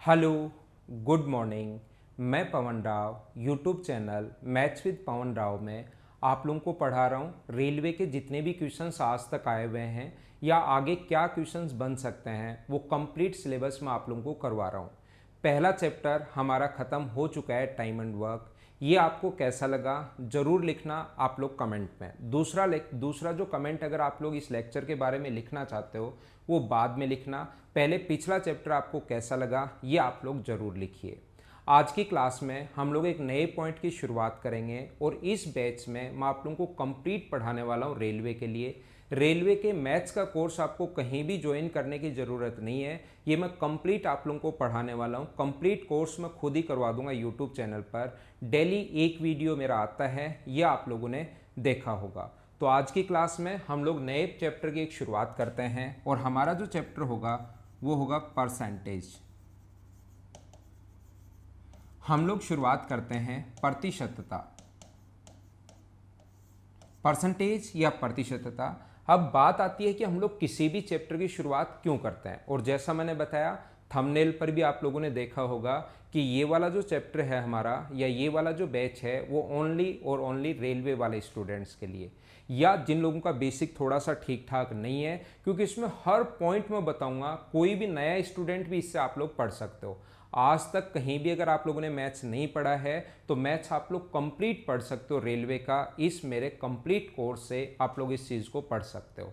Hello, good morning. मैं Pawan Rao YouTube channel maths with Pawan Rao में आप लोगों को पढ़ा रहा हूँ। रेलवे के जितने भी क्वेश्चंस आज तक आए हुए हैं या आगे क्या क्वेश्चंस बन सकते हैं वो कंप्लीट सिलेबस में आप लोगों को करवा रहा हूँ। पहला चैप्टर हमारा ख़त्म हो चुका है, टाइम एंड वर्क। ये आपको कैसा लगा ज़रूर लिखना आप लोग कमेंट में। दूसरा जो कमेंट अगर आप लोग इस लेक्चर के बारे में लिखना चाहते हो वो बाद में लिखना। पहले पिछला चैप्टर आपको कैसा लगा ये आप लोग ज़रूर लिखिए। आज की क्लास में हम लोग एक नए पॉइंट की शुरुआत करेंगे और इस बैच में मैं आप लोगों को कंप्लीट पढ़ाने वाला हूँ रेलवे के लिए। रेलवे के मैथ्स का कोर्स आपको कहीं भी ज्वाइन करने की ज़रूरत नहीं है, ये मैं कंप्लीट आप लोगों को पढ़ाने वाला हूँ। कंप्लीट कोर्स मैं खुद ही करवा दूंगा यूट्यूब चैनल पर। डेली एक वीडियो मेरा आता है, ये आप लोगों ने देखा होगा। तो आज की क्लास में हम लोग नए चैप्टर की एक शुरुआत करते हैं और हमारा जो चैप्टर होगा वो होगा परसेंटेज। हम लोग शुरुआत करते हैं प्रतिशतता, परसेंटेज या प्रतिशतता। अब बात आती है कि हम लोग किसी भी चैप्टर की शुरुआत क्यों करते हैं, और जैसा मैंने बताया थंबनेल पर भी आप लोगों ने देखा होगा कि ये वाला जो चैप्टर है हमारा या ये वाला जो बैच है वो ओनली और ओनली रेलवे वाले स्टूडेंट्स के लिए, या जिन लोगों का बेसिक थोड़ा सा ठीक ठाक नहीं है, क्योंकि इसमें हर पॉइंट में बताऊंगा। कोई भी नया स्टूडेंट भी इससे आप लोग पढ़ सकते हो। आज तक कहीं भी अगर आप लोगों ने मैथ्स नहीं पढ़ा है तो मैथ्स आप लोग कंप्लीट पढ़ सकते हो रेलवे का। इस मेरे कंप्लीट कोर्स से आप लोग इस चीज़ को पढ़ सकते हो।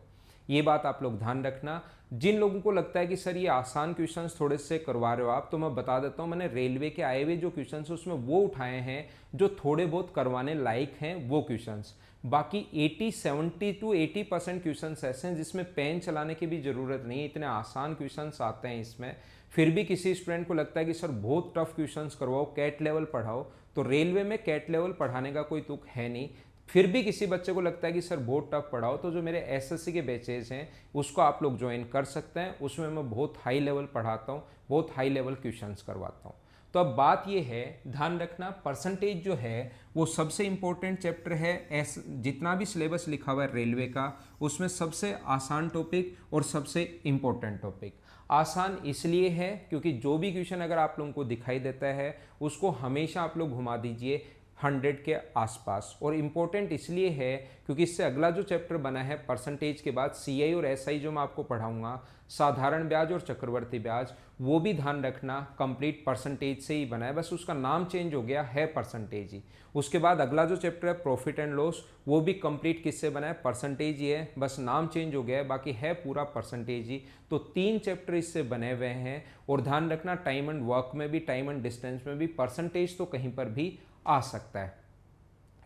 ये बात आप लोग ध्यान रखना। जिन लोगों को लगता है कि सर ये आसान क्वेश्चंस थोड़े से करवा रहे हो आप, तो मैं बता देता हूँ मैंने रेलवे के आए हुए जो क्वेश्चंस उसमें वो उठाए हैं जो थोड़े बहुत करवाने लायक हैं वो क्वेश्चंस। बाकी 70 टू 80% क्वेश्चंस ऐसे हैं जिसमें पेन चलाने की भी ज़रूरत नहीं है, इतने आसान क्वेश्चंस आते हैं इसमें। फिर भी किसी स्टूडेंट को लगता है कि सर बहुत टफ क्वेश्चंस करवाओ, कैट लेवल पढ़ाओ, तो रेलवे में कैट लेवल पढ़ाने का कोई तुक है नहीं। फिर भी किसी बच्चे को लगता है कि सर बहुत टफ पढ़ाओ, तो जो मेरे एसएससी के बैचेज हैं उसको आप लोग ज्वाइन कर सकते हैं। उसमें मैं बहुत हाई लेवल पढ़ाता हूँ, बहुत हाई लेवल क्वेश्चंस करवाता हूँ। तो अब बात ये है, ध्यान रखना, परसेंटेज जो है वो सबसे इंपॉर्टेंट चैप्टर है। जितना भी सिलेबस लिखा हुआ है रेलवे का उसमें सबसे आसान टॉपिक और सबसे इंपॉर्टेंट टॉपिक। आसान इसलिए है क्योंकि जो भी क्वेश्चन अगर आप लोगों को दिखाई देता है उसको हमेशा आप लोग घुमा दीजिए 100 के आसपास। और इम्पोर्टेंट इसलिए है क्योंकि इससे अगला जो चैप्टर बना है परसेंटेज के बाद सीआई और एसआई जो मैं आपको पढ़ाऊंगा, साधारण ब्याज और चक्रवर्ती ब्याज, वो भी ध्यान रखना कंप्लीट परसेंटेज से ही बना है, बस उसका नाम चेंज हो गया है परसेंटेज ही। उसके बाद अगला जो चैप्टर है प्रॉफिट एंड लॉस, वो भी कंप्लीट किससे बना है, परसेंटेज ही है, बस नाम चेंज हो गया है, बाकी है पूरा परसेंटेज ही। तो 3 चैप्टर इससे बने हुए हैं। और ध्यान रखना टाइम एंड वर्क में भी, टाइम एंड डिस्टेंस में भी परसेंटेज तो कहीं पर भी आ सकता है।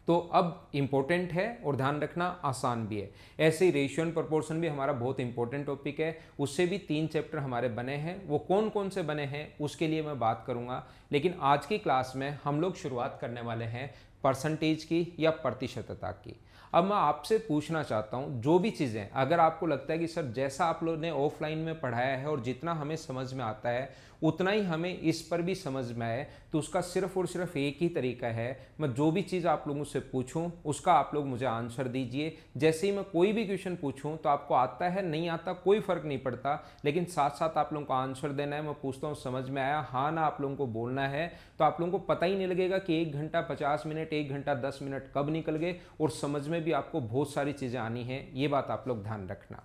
तो अब इंपॉर्टेंट है और ध्यान रखना आसान भी है। ऐसे ही रेशियो एंड प्रोपोर्शन भी हमारा बहुत इंपॉर्टेंट टॉपिक है, उससे भी 3 चैप्टर हमारे बने हैं। वो कौन कौन से बने हैं उसके लिए मैं बात करूंगा, लेकिन आज की क्लास में हम लोग शुरुआत करने वाले हैं परसेंटेज की या प्रतिशतता की। अब मैं आपसे पूछना चाहता हूं, जो भी चीज़ें अगर आपको लगता है कि सर जैसा आप लोगों ने ऑफलाइन में पढ़ाया है और जितना हमें समझ में आता है उतना ही हमें इस पर भी समझ में आए, तो उसका सिर्फ और सिर्फ एक ही तरीका है, मैं जो भी चीज़ आप लोगों से पूछूं उसका आप लोग मुझे आंसर दीजिए। जैसे ही मैं कोई भी क्वेश्चन पूछूं तो आपको आता है नहीं आता कोई फर्क नहीं पड़ता, लेकिन साथ साथ आप लोगों को आंसर देना है। मैं पूछता हूँ समझ में आया, हाँ ना आप लोगों को बोलना है, तो आप लोगों को पता ही नहीं लगेगा कि 1 घंटा 50 मिनट 1 घंटा 10 मिनट कब निकल गए, और समझ में भी आपको बहुत सारी चीज़ें आनी हैं। ये बात आप लोग ध्यान रखना।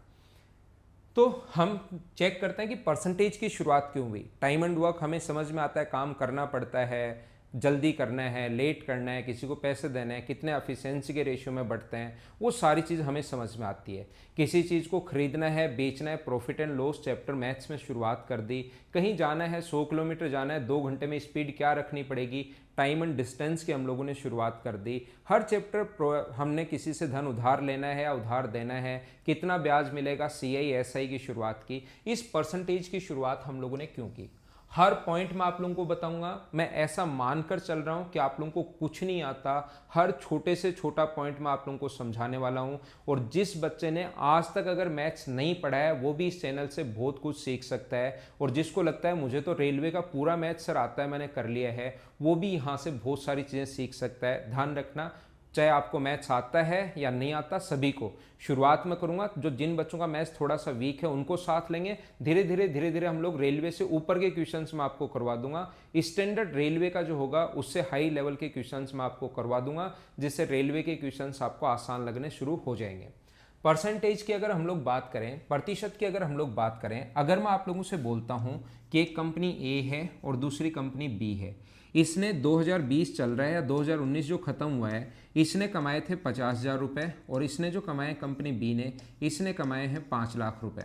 तो हम चेक करते हैं कि परसेंटेज की शुरुआत क्यों हुई। टाइम एंड वर्क हमें समझ में आता है, काम करना पड़ता है, जल्दी करना है, लेट करना है, किसी को पैसे देने हैं, कितने एफिशिएंसी के रेशियो में बढ़ते हैं, वो सारी चीज़ हमें समझ में आती है। किसी चीज़ को खरीदना है, बेचना है, profit and loss chapter maths में शुरुआत कर दी। कहीं जाना है, 100 किलोमीटर जाना है, 2 घंटे में स्पीड क्या रखनी पड़ेगी, टाइम एंड डिस्टेंस की हम लोगों ने शुरुआत कर दी। हर चैप्टर हमने किसी से धन उधार लेना है या उधार देना है, कितना ब्याज मिलेगा, सीआई एसआई की शुरुआत की। इस परसेंटेज की शुरुआत हम लोगों ने क्यों की, हर पॉइंट में आप लोगों को बताऊंगा। मैं ऐसा मानकर चल रहा हूं कि आप लोगों को कुछ नहीं आता, हर छोटे से छोटा पॉइंट में आप लोगों को समझाने वाला हूं। और जिस बच्चे ने आज तक अगर मैथ्स नहीं पढ़ा है वो भी इस चैनल से बहुत कुछ सीख सकता है, और जिसको लगता है मुझे तो रेलवे का पूरा मैथ्स सर आता है, मैंने कर लिया है, वो भी यहाँ से बहुत सारी चीज़ें सीख सकता है। ध्यान रखना चाहे आपको मैथ्स आता है या नहीं आता, सभी को शुरुआत में करूंगा। जो जिन बच्चों का मैथ्स थोड़ा सा वीक है उनको साथ लेंगे, धीरे धीरे हम लोग रेलवे से ऊपर के क्वेश्चंस में आपको करवा दूंगा। स्टैंडर्ड रेलवे का जो होगा उससे हाई लेवल के क्वेश्चंस में आपको करवा दूंगा, जिससे रेलवे के क्वेश्चंस आपको आसान लगने शुरू हो जाएंगे। परसेंटेज की अगर हम लोग बात करें, प्रतिशत की अगर हम लोग बात करें, अगर मैं आप लोगों से बोलता हूं कि एक कंपनी ए है और दूसरी कंपनी बी है, इसने 2020 चल रहा है या 2019 जो खत्म हुआ है, इसने कमाए थे 50,000 रुपये और इसने जो कमाए कंपनी बी ने, इसने कमाए हैं 5 लाख रुपए।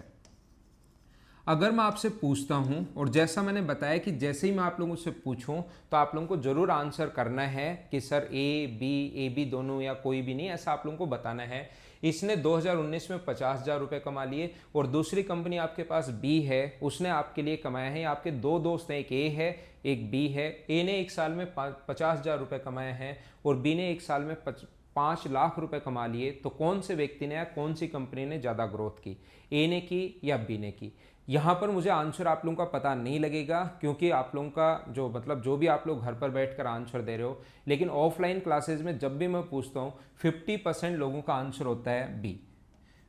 अगर मैं आपसे पूछता हूं, और जैसा मैंने बताया कि जैसे ही मैं आप लोगों से पूछूं तो आप लोगों को जरूर आंसर करना है कि सर ए बी दोनों या कोई भी नहीं, ऐसा आप लोगों को बताना है। इसने 2019 में 50,000 रुपये कमा लिए और दूसरी कंपनी आपके पास बी है, उसने आपके लिए कमाया है, आपके दो दोस्त हैं, एक ए है एक बी है। ए ने एक साल में 50,000 रुपये कमाए हैं और बी ने एक साल में 5 लाख रुपए कमा लिए। तो कौन से व्यक्ति ने या कौन सी कंपनी ने ज़्यादा ग्रोथ की, ए ने की या बी ने की? यहाँ पर मुझे आंसर आप लोगों का पता नहीं लगेगा, क्योंकि आप लोगों का जो भी आप लोग घर पर बैठकर आंसर दे रहे हो, लेकिन ऑफलाइन क्लासेस में जब भी मैं पूछता हूँ 50% लोगों का आंसर होता है बी।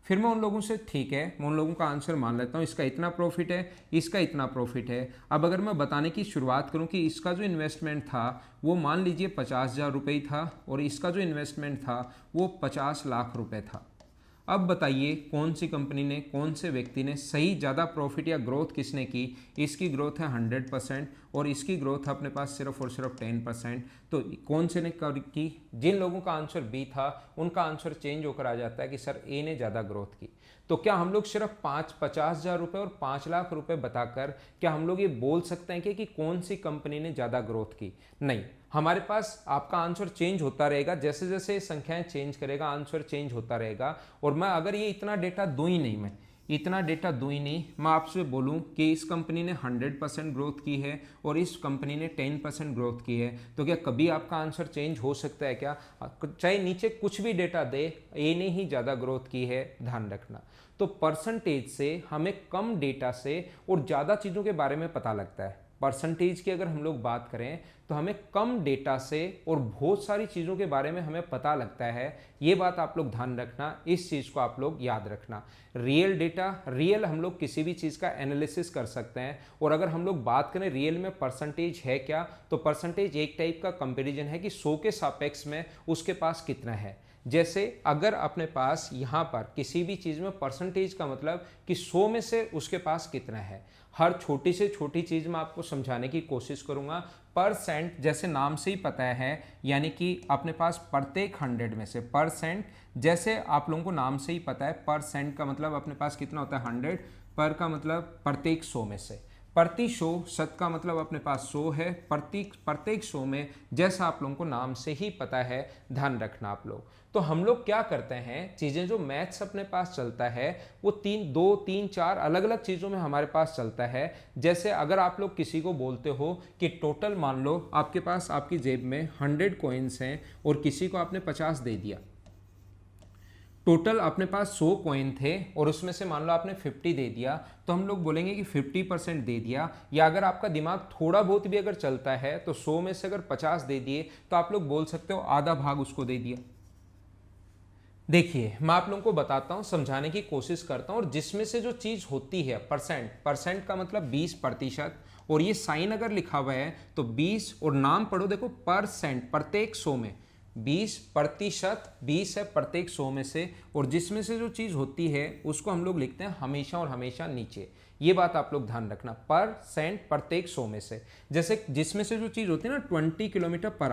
फिर मैं उन लोगों से, ठीक है, मैं उन लोगों का आंसर मान लेता हूँ, इसका इतना प्रॉफिट है, इसका इतना प्रॉफिट है। अब अगर मैं बताने की शुरुआत करूँ कि इसका जो इन्वेस्टमेंट था वो मान लीजिए 50,000 रुपये ही था और इसका जो इन्वेस्टमेंट था वो 50 लाख रुपए था। अब बताइए कौन सी कंपनी ने, कौन से व्यक्ति ने सही ज़्यादा प्रॉफिट या ग्रोथ किसने की? इसकी ग्रोथ है 100% और इसकी ग्रोथ अपने पास सिर्फ और सिर्फ 10%। तो कौन से ने की? जिन लोगों का आंसर बी था उनका आंसर चेंज होकर आ जाता है कि सर ए ने ज़्यादा ग्रोथ की। तो क्या हम लोग सिर्फ 50,000 रुपये और 5 लाख रुपए बताकर क्या हम लोग ये बोल सकते हैं कि कौन सी कंपनी ने ज़्यादा ग्रोथ की? नहीं, हमारे पास आपका आंसर चेंज होता रहेगा, जैसे जैसे संख्याएं चेंज करेगा आंसर चेंज होता रहेगा। और मैं अगर ये इतना डेटा दूं ही नहीं, मैं आपसे बोलूं कि इस कंपनी ने 100% ग्रोथ की है और इस कंपनी ने 10% ग्रोथ की है, तो क्या कभी आपका आंसर चेंज हो सकता है क्या? चाहे नीचे कुछ भी डेटा दे, ए ने ही ज़्यादा ग्रोथ की है, ध्यान रखना। तो परसेंटेज से हमें कम डेटा से और ज़्यादा चीज़ों के बारे में पता लगता है। परसेंटेज की अगर हम लोग बात करें तो हमें कम डेटा से और बहुत सारी चीज़ों के बारे में हमें पता लगता है। ये बात आप लोग ध्यान रखना, इस चीज़ को आप लोग याद रखना। रियल डेटा, रियल हम लोग किसी भी चीज़ का एनालिसिस कर सकते हैं। और अगर हम लोग बात करें रियल में परसेंटेज है क्या, तो परसेंटेज एक टाइप का कंपेरिजन है कि 100 के सापेक्ष में उसके पास कितना है। जैसे अगर अपने पास यहाँ पर किसी भी चीज़ में परसेंटेज का मतलब कि 100 में से उसके पास कितना है। हर छोटी से छोटी चीज़ मैं आपको समझाने की कोशिश करूँगा। परसेंट जैसे नाम से ही पता है, यानी कि अपने पास प्रत्येक 100 में से परसेंट, जैसे आप लोगों को नाम से ही पता है परसेंट का मतलब अपने पास कितना होता है 100, पर का मतलब प्रत्येक 100 में से, प्रति 100, शत का मतलब अपने पास 100 है, प्रत्येक 100 में, जैसा आप लोगों को नाम से ही पता है, ध्यान रखना आप लोग। तो हम लोग क्या करते हैं, चीज़ें जो मैथ्स अपने पास चलता है वो 2, 3, 4 अलग अलग चीज़ों में हमारे पास चलता है। जैसे अगर आप लोग किसी को बोलते हो कि टोटल मान लो आपके पास आपकी जेब में 100 कॉइन्स हैं और किसी को आपने 50 दे दिया, टोटल अपने पास 100 कॉइन थे और उसमें से मान लो आपने 50 दे दिया, तो हम लोग बोलेंगे कि 50% दे दिया। या अगर आपका दिमाग थोड़ा बहुत भी अगर चलता है तो 100 में से अगर 50 दे दिए तो आप लोग बोल सकते हो आधा भाग उसको दे दिया। देखिए मैं आप लोगों को बताता हूं, समझाने की कोशिश करता हूं। और जिसमें से जो चीज होती है परसेंट का मतलब 20%, और ये साइन अगर लिखा हुआ है तो 20 और नाम पढ़ो, देखो परसेंट, प्रत्येक 100 में 20%, 20 है प्रत्येक 100 में से। और जिसमें से जो चीज़ होती है उसको हम लोग लिखते हैं हमेशा और हमेशा नीचे। ये बात आप लोग ध्यान रखना, परसेंट प्रत्येक 100 में से। जैसे जिसमें से जो चीज़ होती है ना 20 किलोमीटर पर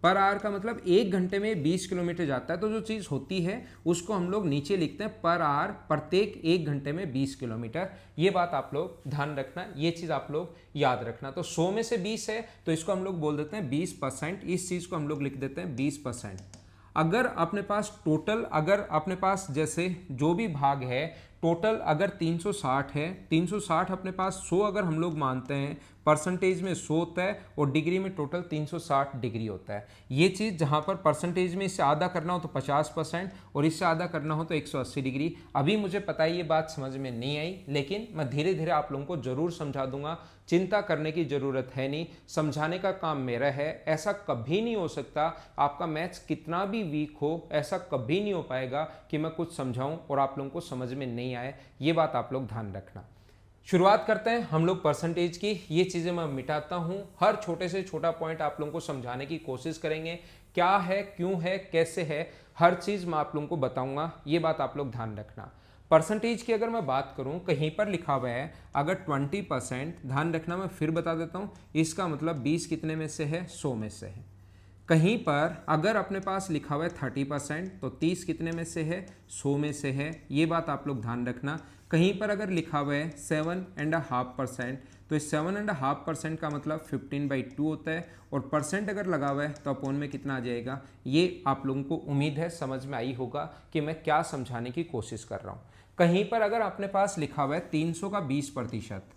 आवर का मतलब 1 घंटे में 20 किलोमीटर जाता है, तो जो चीज़ होती है उसको हम लोग नीचे लिखते हैं पर आवर, प्रत्येक 1 घंटे में 20 किलोमीटर। ये बात आप लोग ध्यान रखना, ये चीज़ आप लोग याद रखना। तो 100 में से 20 है तो इसको हम लोग बोल देते हैं 20%, इस चीज़ को हम लोग लिख देते हैं 20%। अगर अपने पास टोटल, अगर अपने पास जैसे जो भी भाग है टोटल अगर 360 है, 360 अपने पास 100 अगर हम लोग मानते हैं, परसेंटेज में 100 होता है और डिग्री में टोटल 360 डिग्री होता है। ये चीज़ जहाँ पर परसेंटेज में इससे आधा करना हो तो 50% और इससे आधा करना हो तो 180 डिग्री। अभी मुझे पता है ये बात समझ में नहीं आई, लेकिन मैं धीरे धीरे आप लोगों को ज़रूर समझा दूंगा। चिंता करने की ज़रूरत है नहीं, समझाने का काम मेरा है। ऐसा कभी नहीं हो सकता, आपका मैथ्स कितना भी वीक हो, ऐसा कभी नहीं हो पाएगा कि मैं कुछ समझाऊं और आप लोगों को समझ में नहीं आए। ये बात आप लोग ध्यान रखना। शुरुआत करते हैं हम लोग परसेंटेज की। ये चीज़ें मैं मिटाता हूँ, हर छोटे से छोटा पॉइंट आप लोगों को समझाने की कोशिश करेंगे। क्या है, क्यों है, कैसे है, हर चीज़ मैं आप लोगों को बताऊंगा। ये बात आप लोग ध्यान रखना। परसेंटेज की अगर मैं बात करूं, कहीं पर लिखा हुआ है अगर 20%, ध्यान रखना मैं फिर बता देता हूं, इसका मतलब 20 कितने में से है, 100 में से है। कहीं पर अगर अपने पास लिखा हुआ है 30%, तो 30 कितने में से है, 100 में से है। ये बात आप लोग ध्यान रखना। कहीं पर अगर लिखा हुआ है 7.5%, तो इस 7.5% का मतलब 15/2 होता है और परसेंट अगर लगा हुआ है तो अपोन में कितना आ जाएगा। ये आप लोगों को उम्मीद है समझ में आई होगा कि मैं क्या समझाने की कोशिश कर रहा हूँ। कहीं पर अगर अपने पास लिखा हुआ है 300 का 20%,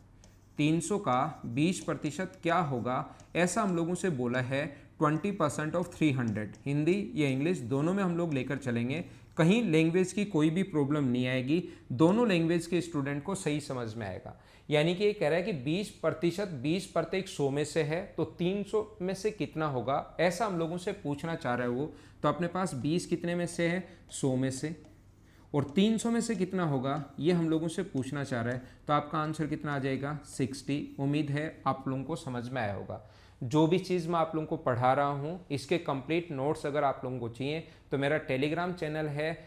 300 का 20% क्या होगा, ऐसा हम लोगों से बोला है 20% ऑफ 300। हिंदी या इंग्लिश दोनों में हम लोग लेकर चलेंगे, कहीं लैंग्वेज की कोई भी प्रॉब्लम नहीं आएगी, दोनों लैंग्वेज के स्टूडेंट को सही समझ में आएगा। यानी कि ये कह रहा है कि 20%, 20 प्रत्येक 100 में से है, तो 300 में से कितना होगा, ऐसा हम लोगों से पूछना चाह रहा है वो। तो अपने पास 20 कितने में से है, 100 में से, और 300 में से कितना होगा ये हम लोगों से पूछना चाह रहा है। तो आपका आंसर कितना आ जाएगा, 60। उम्मीद है आप लोगों को समझ में आया होगा। जो भी चीज़ मैं आप लोगों को पढ़ा रहा हूँ, इसके कंप्लीट नोट्स अगर आप लोगों को चाहिए तो मेरा टेलीग्राम चैनल है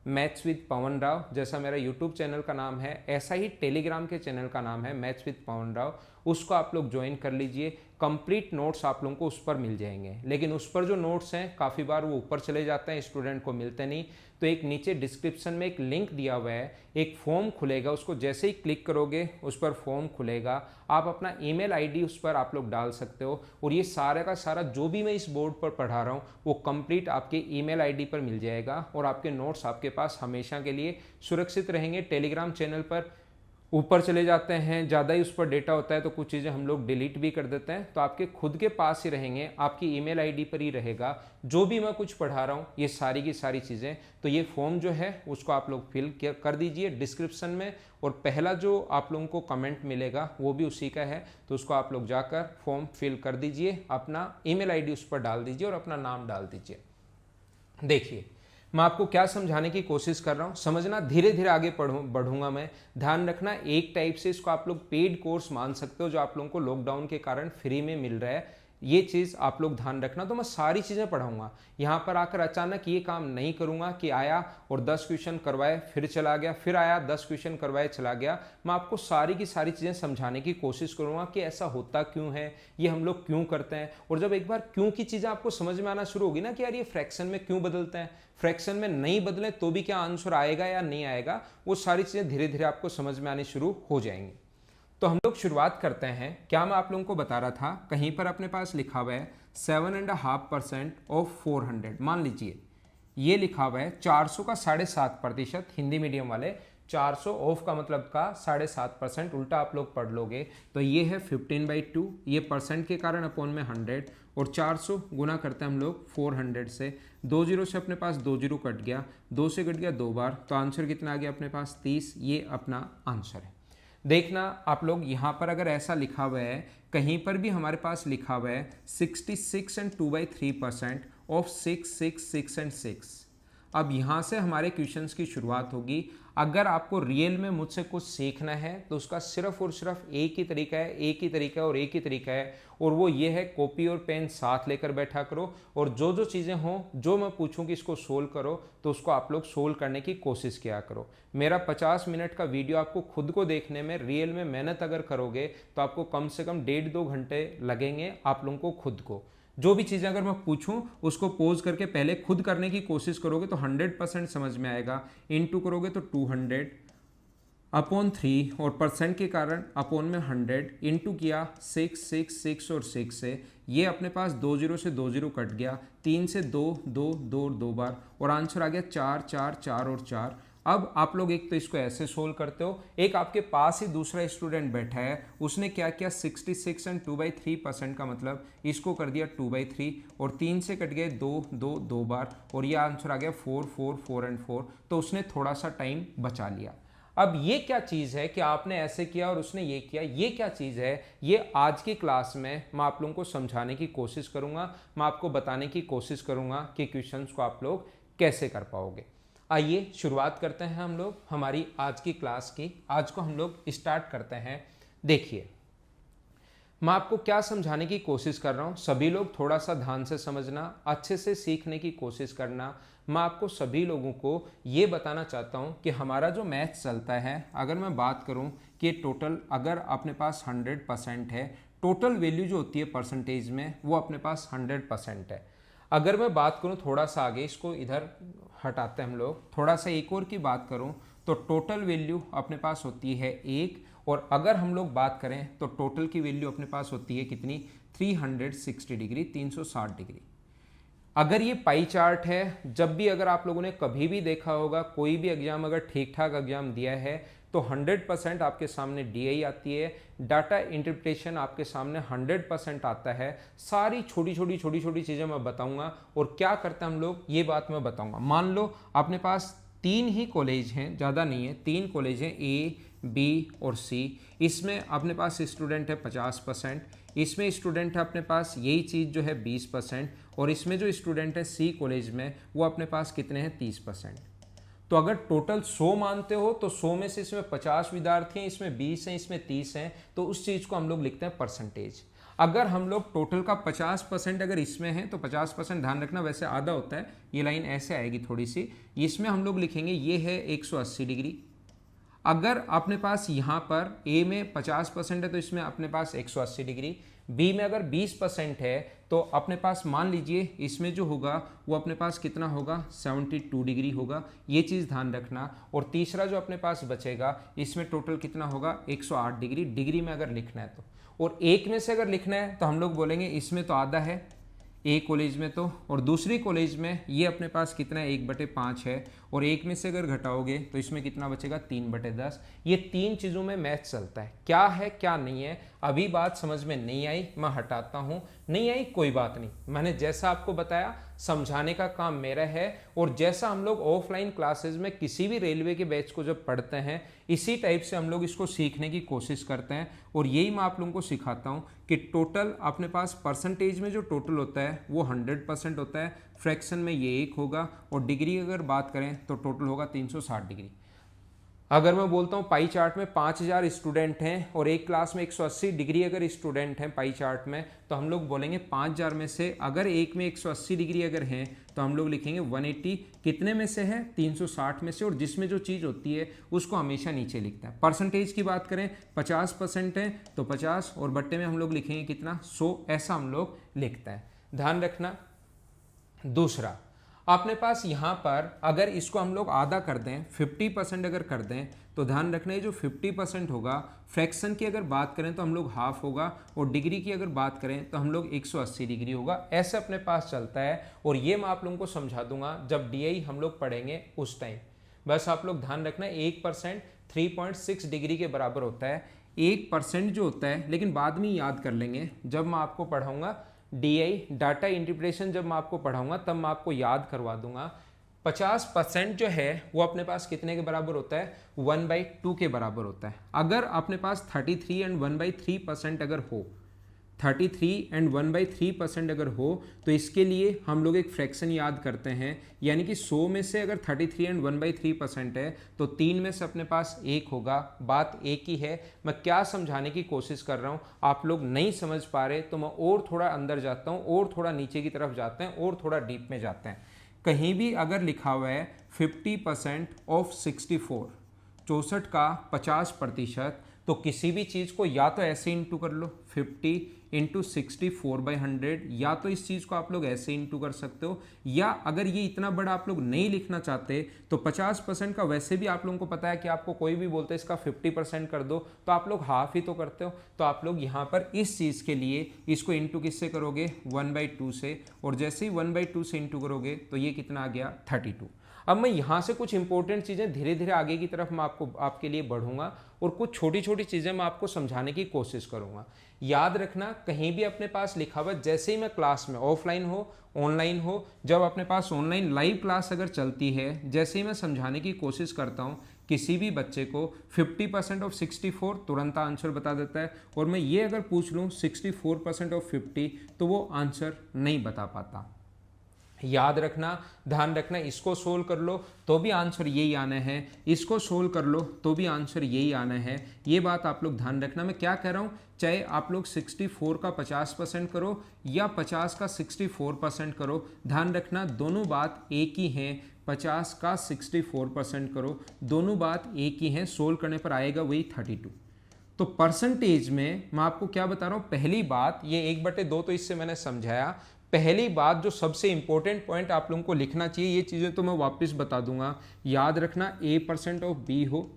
मैथ्स विद पवन राव। जैसा मेरा यूट्यूब चैनल का नाम है, ऐसा ही टेलीग्राम के चैनल का नाम है मैथ्स विद पवन राव। उसको आप लोग ज्वाइन कर लीजिए, कंप्लीट नोट्स आप लोगों को उस पर मिल जाएंगे। लेकिन उस पर जो नोट्स हैं काफ़ी बार वो ऊपर चले जाते हैं, स्टूडेंट को मिलते नहीं। तो एक नीचे डिस्क्रिप्शन में एक लिंक दिया हुआ है, एक फॉर्म खुलेगा, उसको जैसे ही क्लिक करोगे उस पर फॉर्म खुलेगा। आप अपना ईमेल आईडी उस पर आप लोग डाल सकते हो और ये सारा का सारा जो भी मैं इस बोर्ड पर पढ़ा रहा हूँ वो कंप्लीट आपके ईमेल आईडी पर मिल जाएगा और आपके नोट्स आपके पास हमेशा के लिए सुरक्षित रहेंगे। टेलीग्राम चैनल पर ऊपर चले जाते हैं, ज़्यादा ही उस पर डेटा होता है तो कुछ चीज़ें हम लोग डिलीट भी कर देते हैं, तो आपके खुद के पास ही रहेंगे, आपकी ईमेल आईडी पर ही रहेगा जो भी मैं कुछ पढ़ा रहा हूँ, ये सारी की सारी चीज़ें। तो ये फॉर्म जो है उसको आप लोग फिल कर दीजिए डिस्क्रिप्शन में, और पहला जो आप लोगों को कमेंट मिलेगा वो भी उसी का है, तो उसको आप लोग जाकर फॉर्म फिल कर दीजिए, अपना ईमेल आईडी उस पर डाल दीजिए और अपना नाम डाल दीजिए। देखिए मैं आपको क्या समझाने की कोशिश कर रहा हूँ, समझना, धीरे धीरे आगे बढ़ूंगा मैं। ध्यान रखना, एक टाइप से इसको आप लोग पेड कोर्स मान सकते हो जो आप लोगों को लॉकडाउन के कारण फ्री में मिल रहा है। ये चीज़ आप लोग ध्यान रखना। तो मैं सारी चीज़ें पढ़ाऊंगा, यहाँ पर आकर अचानक ये काम नहीं करूँगा कि आया और 10 क्वेश्चन करवाए फिर चला गया, फिर आया 10 क्वेश्चन करवाए चला गया। मैं आपको सारी की सारी चीज़ें समझाने की कोशिश करूँगा कि ऐसा होता क्यों है, ये हम लोग क्यों करते हैं। और जब एक बार क्यों की चीज़ें आपको समझ में आना शुरू होगी ना कि यार ये फ्रैक्शन में क्यों बदलते हैं, फ्रैक्शन में नहीं बदले तो भी क्या आंसर आएगा या नहीं आएगा, वो सारी चीज़ें धीरे धीरे आपको समझ में आनी शुरू हो जाएंगी। तो हम लोग शुरुआत करते हैं। क्या मैं आप लोगों को बता रहा था, कहीं पर अपने पास लिखा हुआ है 7.5% ऑफ 400। मान लीजिए ये लिखा हुआ है 400 का 7.5%, हिंदी मीडियम वाले 400 ऑफ का मतलब का 7.5%, उल्टा आप लोग पढ़ लोगे तो ये है 15/2, ये परसेंट के कारण अपोन में 100, और 400 गुना करते हैं हम लोग 400 से। 2 जीरो से अपने पास 2 जीरो कट गया, 2 से कट गया 2 बार, तो आंसर कितना आ गया अपने पास 30। ये अपना आंसर है। देखना आप लोग यहाँ पर अगर ऐसा लिखा हुआ है, कहीं पर भी हमारे पास लिखा हुआ है 66 and 2/3% ऑफ 6, 6, 6 and 6। अब यहाँ से हमारे क्वेश्चंस की शुरुआत होगी। अगर आपको रियल में मुझसे कुछ सीखना है तो उसका सिर्फ और सिर्फ एक ही तरीका है, एक ही तरीका है और एक ही तरीका है, और वो ये है कॉपी और पेन साथ लेकर बैठा करो, और जो जो चीज़ें हों जो मैं पूछूं कि इसको सोल्व करो तो उसको आप लोग सोल्व करने की कोशिश किया करो। मेरा 50 मिनट का वीडियो आपको खुद को देखने में, रियल में मेहनत अगर करोगे तो आपको कम से कम 1.5-2 घंटे लगेंगे आप लोगों को खुद को। जो भी चीज़ें अगर मैं पूछूं उसको पोज करके पहले खुद करने की कोशिश करोगे तो 100% समझ में आएगा। इनटू करोगे तो 200 अपॉन 3, और परसेंट के कारण अपॉन में 100, इनटू किया 6, 6, 6 और 6 से, ये अपने पास 2 जीरो से 2 जीरो कट गया, 3 से 2, 2, 2 और 2 बार, और आंसर आ गया 4, 4, 4 और 4। अब आप लोग एक तो इसको ऐसे सोल्व करते हो, एक आपके पास ही दूसरा स्टूडेंट बैठा है, उसने क्या किया 66 एंड 2/3% का मतलब इसको कर दिया 2/3 और 3 से कट गए 2 बार और ये आंसर आ गया 4 4 4 एंड 4। तो उसने थोड़ा सा टाइम बचा लिया। अब ये क्या चीज़ है कि आपने ऐसे किया और उसने ये किया, ये क्या चीज़ है, ये आज की क्लास में मैं आप लोगों को समझाने की कोशिश करूंगा, मैं आपको बताने की कोशिश करूंगा कि क्वेश्चंस को आप लोग कैसे कर पाओगे। आइए शुरुआत करते हैं हम लोग हमारी आज की क्लास की। आज को हम लोग स्टार्ट करते हैं। देखिए मैं आपको क्या समझाने की कोशिश कर रहा हूँ, सभी लोग थोड़ा सा ध्यान से समझना, अच्छे से सीखने की कोशिश करना। मैं आपको सभी लोगों को ये बताना चाहता हूँ कि हमारा जो मैथ्स चलता है, अगर मैं बात करूँ कि टोटल अगर अपने पास 100% है, टोटल वैल्यू जो होती है परसेंटेज में वो अपने पास 100% है। अगर मैं बात करूँ थोड़ा सा आगे, इसको इधर हटाते हैं हम लोग, थोड़ा सा एक और की बात करूँ तो टोटल वैल्यू अपने पास होती है 1, और अगर हम लोग बात करें तो टोटल की वैल्यू अपने पास होती है कितनी 360 डिग्री, 360 डिग्री। अगर ये पाई चार्ट है, जब भी अगर आप लोगों ने कभी भी देखा होगा, कोई भी एग्जाम अगर ठीक ठाक एग्जाम दिया है तो 100% आपके सामने DI आती है, डाटा इंटरप्रिटेशन आपके सामने 100% आता है। सारी छोटी छोटी चीज़ें मैं बताऊंगा और क्या करते हैं हम लोग ये बात मैं बताऊंगा। मान लो अपने पास 3 ही कॉलेज हैं, ज़्यादा नहीं है, 3 कॉलेज हैं A, B और C। इसमें अपने पास स्टूडेंट है 50%, इसमें स्टूडेंट है अपने पास यही चीज़ जो है 20%, और इसमें जो स्टूडेंट है C कॉलेज में वो अपने पास कितने हैं 30%। तो अगर टोटल 100 मानते हो तो 100 में से इसमें 50 विद्यार्थी हैं, इसमें 20 हैं, इसमें 30 हैं, तो उस चीज़ को हम लोग लिखते हैं परसेंटेज। अगर हम लोग टोटल का 50% अगर इसमें है तो 50% ध्यान रखना, वैसे आधा होता है, ये लाइन ऐसे आएगी थोड़ी सी, इसमें हम लोग लिखेंगे ये है 180 डिग्री। अगर अपने पास यहाँ पर A में 50% है तो इसमें अपने पास 180 डिग्री, B में अगर 20% है तो अपने पास मान लीजिए इसमें जो होगा वो अपने पास कितना होगा 72 डिग्री होगा, ये चीज़ ध्यान रखना। और तीसरा जो अपने पास बचेगा इसमें टोटल कितना होगा 108 डिग्री, डिग्री में अगर लिखना है तो। और एक में से अगर लिखना है तो हम लोग बोलेंगे इसमें तो आधा है A कॉलेज में तो, और दूसरी कॉलेज में ये अपने पास कितना है 1/5 है, और एक में से अगर घटाओगे तो इसमें कितना बचेगा 3/10। ये 3 चीज़ों में मैथ चलता है, क्या है क्या नहीं है। अभी बात समझ में नहीं आई, मैं हटाता हूँ, नहीं आई कोई बात नहीं, मैंने जैसा आपको बताया समझाने का काम मेरा है। और जैसा हम लोग ऑफलाइन क्लासेस में किसी भी रेलवे के बैच को जब पढ़ते हैं, इसी टाइप से हम लोग इसको सीखने की कोशिश करते हैं। और यही मैं आप लोगों को सिखाता हूँ कि टोटल अपने पास परसेंटेज में जो टोटल होता है वो 100% होता है, फ्रैक्शन में ये 1 होगा, और डिग्री अगर बात करें तो टोटल होगा 360 डिग्री। अगर मैं बोलता हूँ पाई चार्ट में 5000 स्टूडेंट हैं और एक क्लास में 180 डिग्री अगर स्टूडेंट हैं पाई चार्ट में, तो हम लोग बोलेंगे 5000 में से अगर एक में 180 डिग्री अगर हैं तो हम लोग लिखेंगे 180 कितने में से है 360 में से, और जिसमें जो चीज़ होती है उसको हमेशा नीचे लिखता है। परसेंटेज की बात करें 50% है तो 50, और बट्टे में हम लोग लिखेंगे कितना 100, ऐसा हम लोग लिखते हैं, ध्यान रखना। दूसरा अपने पास यहाँ पर अगर इसको हम लोग आधा कर दें 50% अगर कर दें तो ध्यान रखना है जो 50% होगा, फ्रैक्शन की अगर बात करें तो हम लोग हाफ होगा, और डिग्री की अगर बात करें तो हम लोग 180 डिग्री होगा, ऐसे अपने पास चलता है। और ये मैं आप लोगों को समझा दूंगा जब DI हम लोग पढ़ेंगे उस टाइम। बस आप लोग ध्यान रखना 1% 3.6 डिग्री के बराबर होता है, 1% जो होता है, लेकिन बाद में याद कर लेंगे जब मैं आपको पढ़ाऊँगा DI डाटा इंटरप्रिटेशन, जब मैं आपको पढ़ाऊंगा तब मैं आपको याद करवा दूंगा। 50% जो है वो अपने पास कितने के बराबर होता है 1/2 के बराबर होता है। अगर अपने पास 33 एंड 1/3% अगर हो, 33 एंड 1/3% अगर हो तो इसके लिए हम लोग एक फ्रैक्शन याद करते हैं, यानी कि 100 में से अगर 33 एंड 1/3% है तो 3 में से अपने पास 1 होगा। बात एक ही है, मैं क्या समझाने की कोशिश कर रहा हूँ, आप लोग नहीं समझ पा रहे तो मैं और थोड़ा अंदर जाता हूँ, और थोड़ा नीचे की तरफ जाते हैं, और थोड़ा डीप में जाते हैं। कहीं भी अगर लिखा हुआ है 50% ऑफ 64, 64 का 50%, तो किसी भी चीज़ को या तो ऐसे इंटू कर लो 50 इंटू 64/100, या तो इस चीज़ को आप लोग ऐसे इंटू कर सकते हो, या अगर ये इतना बड़ा आप लोग नहीं लिखना चाहते तो 50% का वैसे भी आप लोगों को पता है कि आपको कोई भी बोलते हैं इसका 50% कर दो तो आप लोग हाफ ही तो करते हो। तो आप लोग यहाँ पर इस चीज़ के लिए इसको इंटू किससे करोगे 1/2 से, और जैसे ही 1/2 से इंटू करोगे तो ये कितना आ गया 32। अब मैं यहाँ से कुछ इंपॉर्टेंट चीज़ें धीरे धीरे आगे की तरफ मैं आपके लिए बढ़ूंगा और कुछ छोटी छोटी चीज़ें मैं आपको समझाने की कोशिश करूंगा। याद रखना, कहीं भी अपने पास लिखा हुआ जैसे ही मैं क्लास में ऑफलाइन हो ऑनलाइन हो, जब अपने पास ऑनलाइन लाइव क्लास अगर चलती है, जैसे ही मैं समझाने की कोशिश करता हूँ किसी भी बच्चे को 50% ऑफ 64 तुरंत आंसर बता देता है, और मैं ये अगर पूछ लूँ 64% ऑफ 50 तो वो आंसर नहीं बता पाता। याद रखना, ध्यान रखना, इसको सोल्व कर लो तो भी आंसर यही आना है, इसको सोल्व कर लो तो भी आंसर यही आना है। ये बात आप लोग ध्यान रखना। मैं क्या कह रहा हूँ, चाहे आप लोग 64 का 50% करो या 50 का 64% करो, ध्यान रखना दोनों बात एक ही हैं। 50 का 64% करो, दोनों बात एक ही हैं। सोल्व करने पर आएगा वही 32। तो परसेंटेज में मैं आपको क्या बता रहा हूँ, पहली बात ये 1/2 तो इससे मैंने समझाया। पहली बात जो सबसे इंपॉर्टेंट पॉइंट आप लोगों को लिखना चाहिए, ये चीज़ें तो मैं वापस बता दूंगा, याद रखना A% ऑफ B हो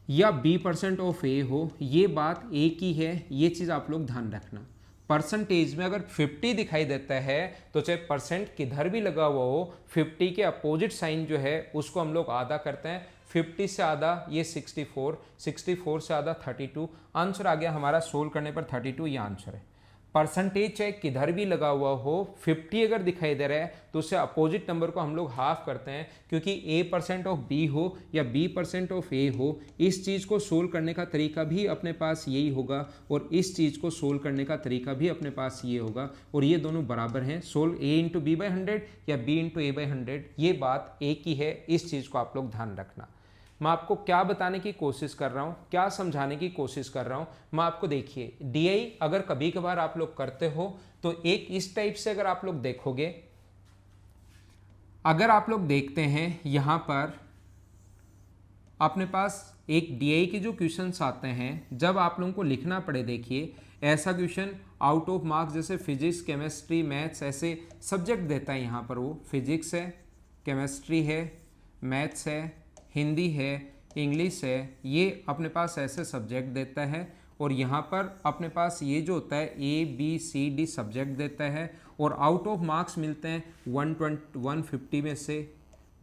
या B% ऑफ A हो, ये बात एक ही है, ये चीज़ आप लोग ध्यान रखना। परसेंटेज में अगर 50 दिखाई देता है तो चाहे परसेंट किधर भी लगा हुआ हो, 50 के अपोजिट साइन जो है उसको हम लोग आधा करते हैं। 50 से आधा ये 64, 64 से आधा 32, आंसर आ गया हमारा। सोल्व करने पर 32 ये आंसर है। परसेंटेज चाहे किधर भी लगा हुआ हो, 50 अगर दिखाई दे रहा है तो उससे अपोजिट नंबर को हम लोग हाफ करते हैं, क्योंकि A% ऑफ B हो या B% ऑफ A हो, इस चीज़ को सोल्व करने का तरीका भी अपने पास यही होगा और इस चीज़ को सोल्व करने का तरीका भी अपने पास ये होगा, और ये दोनों बराबर हैं। सोल्व A इंटू B/100 या B इंटू A/100, ये बात एक ही है, इस चीज़ को आप लोग ध्यान रखना। मैं आपको क्या बताने की कोशिश कर रहा हूँ, क्या समझाने की कोशिश कर रहा हूँ, मैं आपको देखिए DI अगर कभी कभार आप लोग करते हो तो एक इस टाइप से अगर आप लोग देखोगे, अगर आप लोग देखते हैं यहाँ पर अपने पास एक DI के जो क्वेश्चंस आते हैं, जब आप लोगों को लिखना पड़े, देखिए ऐसा क्वेश्चन आउट ऑफ मार्क्स, जैसे फिजिक्स केमिस्ट्री मैथ्स ऐसे सब्जेक्ट देता है। यहाँ पर वो फिजिक्स है, केमिस्ट्री है, मैथ्स है, हिंदी है, इंग्लिश है, ये अपने पास ऐसे सब्जेक्ट देता है। और यहाँ पर अपने पास ये जो होता है ABCD सब्जेक्ट देता है, और आउट ऑफ मार्क्स मिलते हैं 150 में से,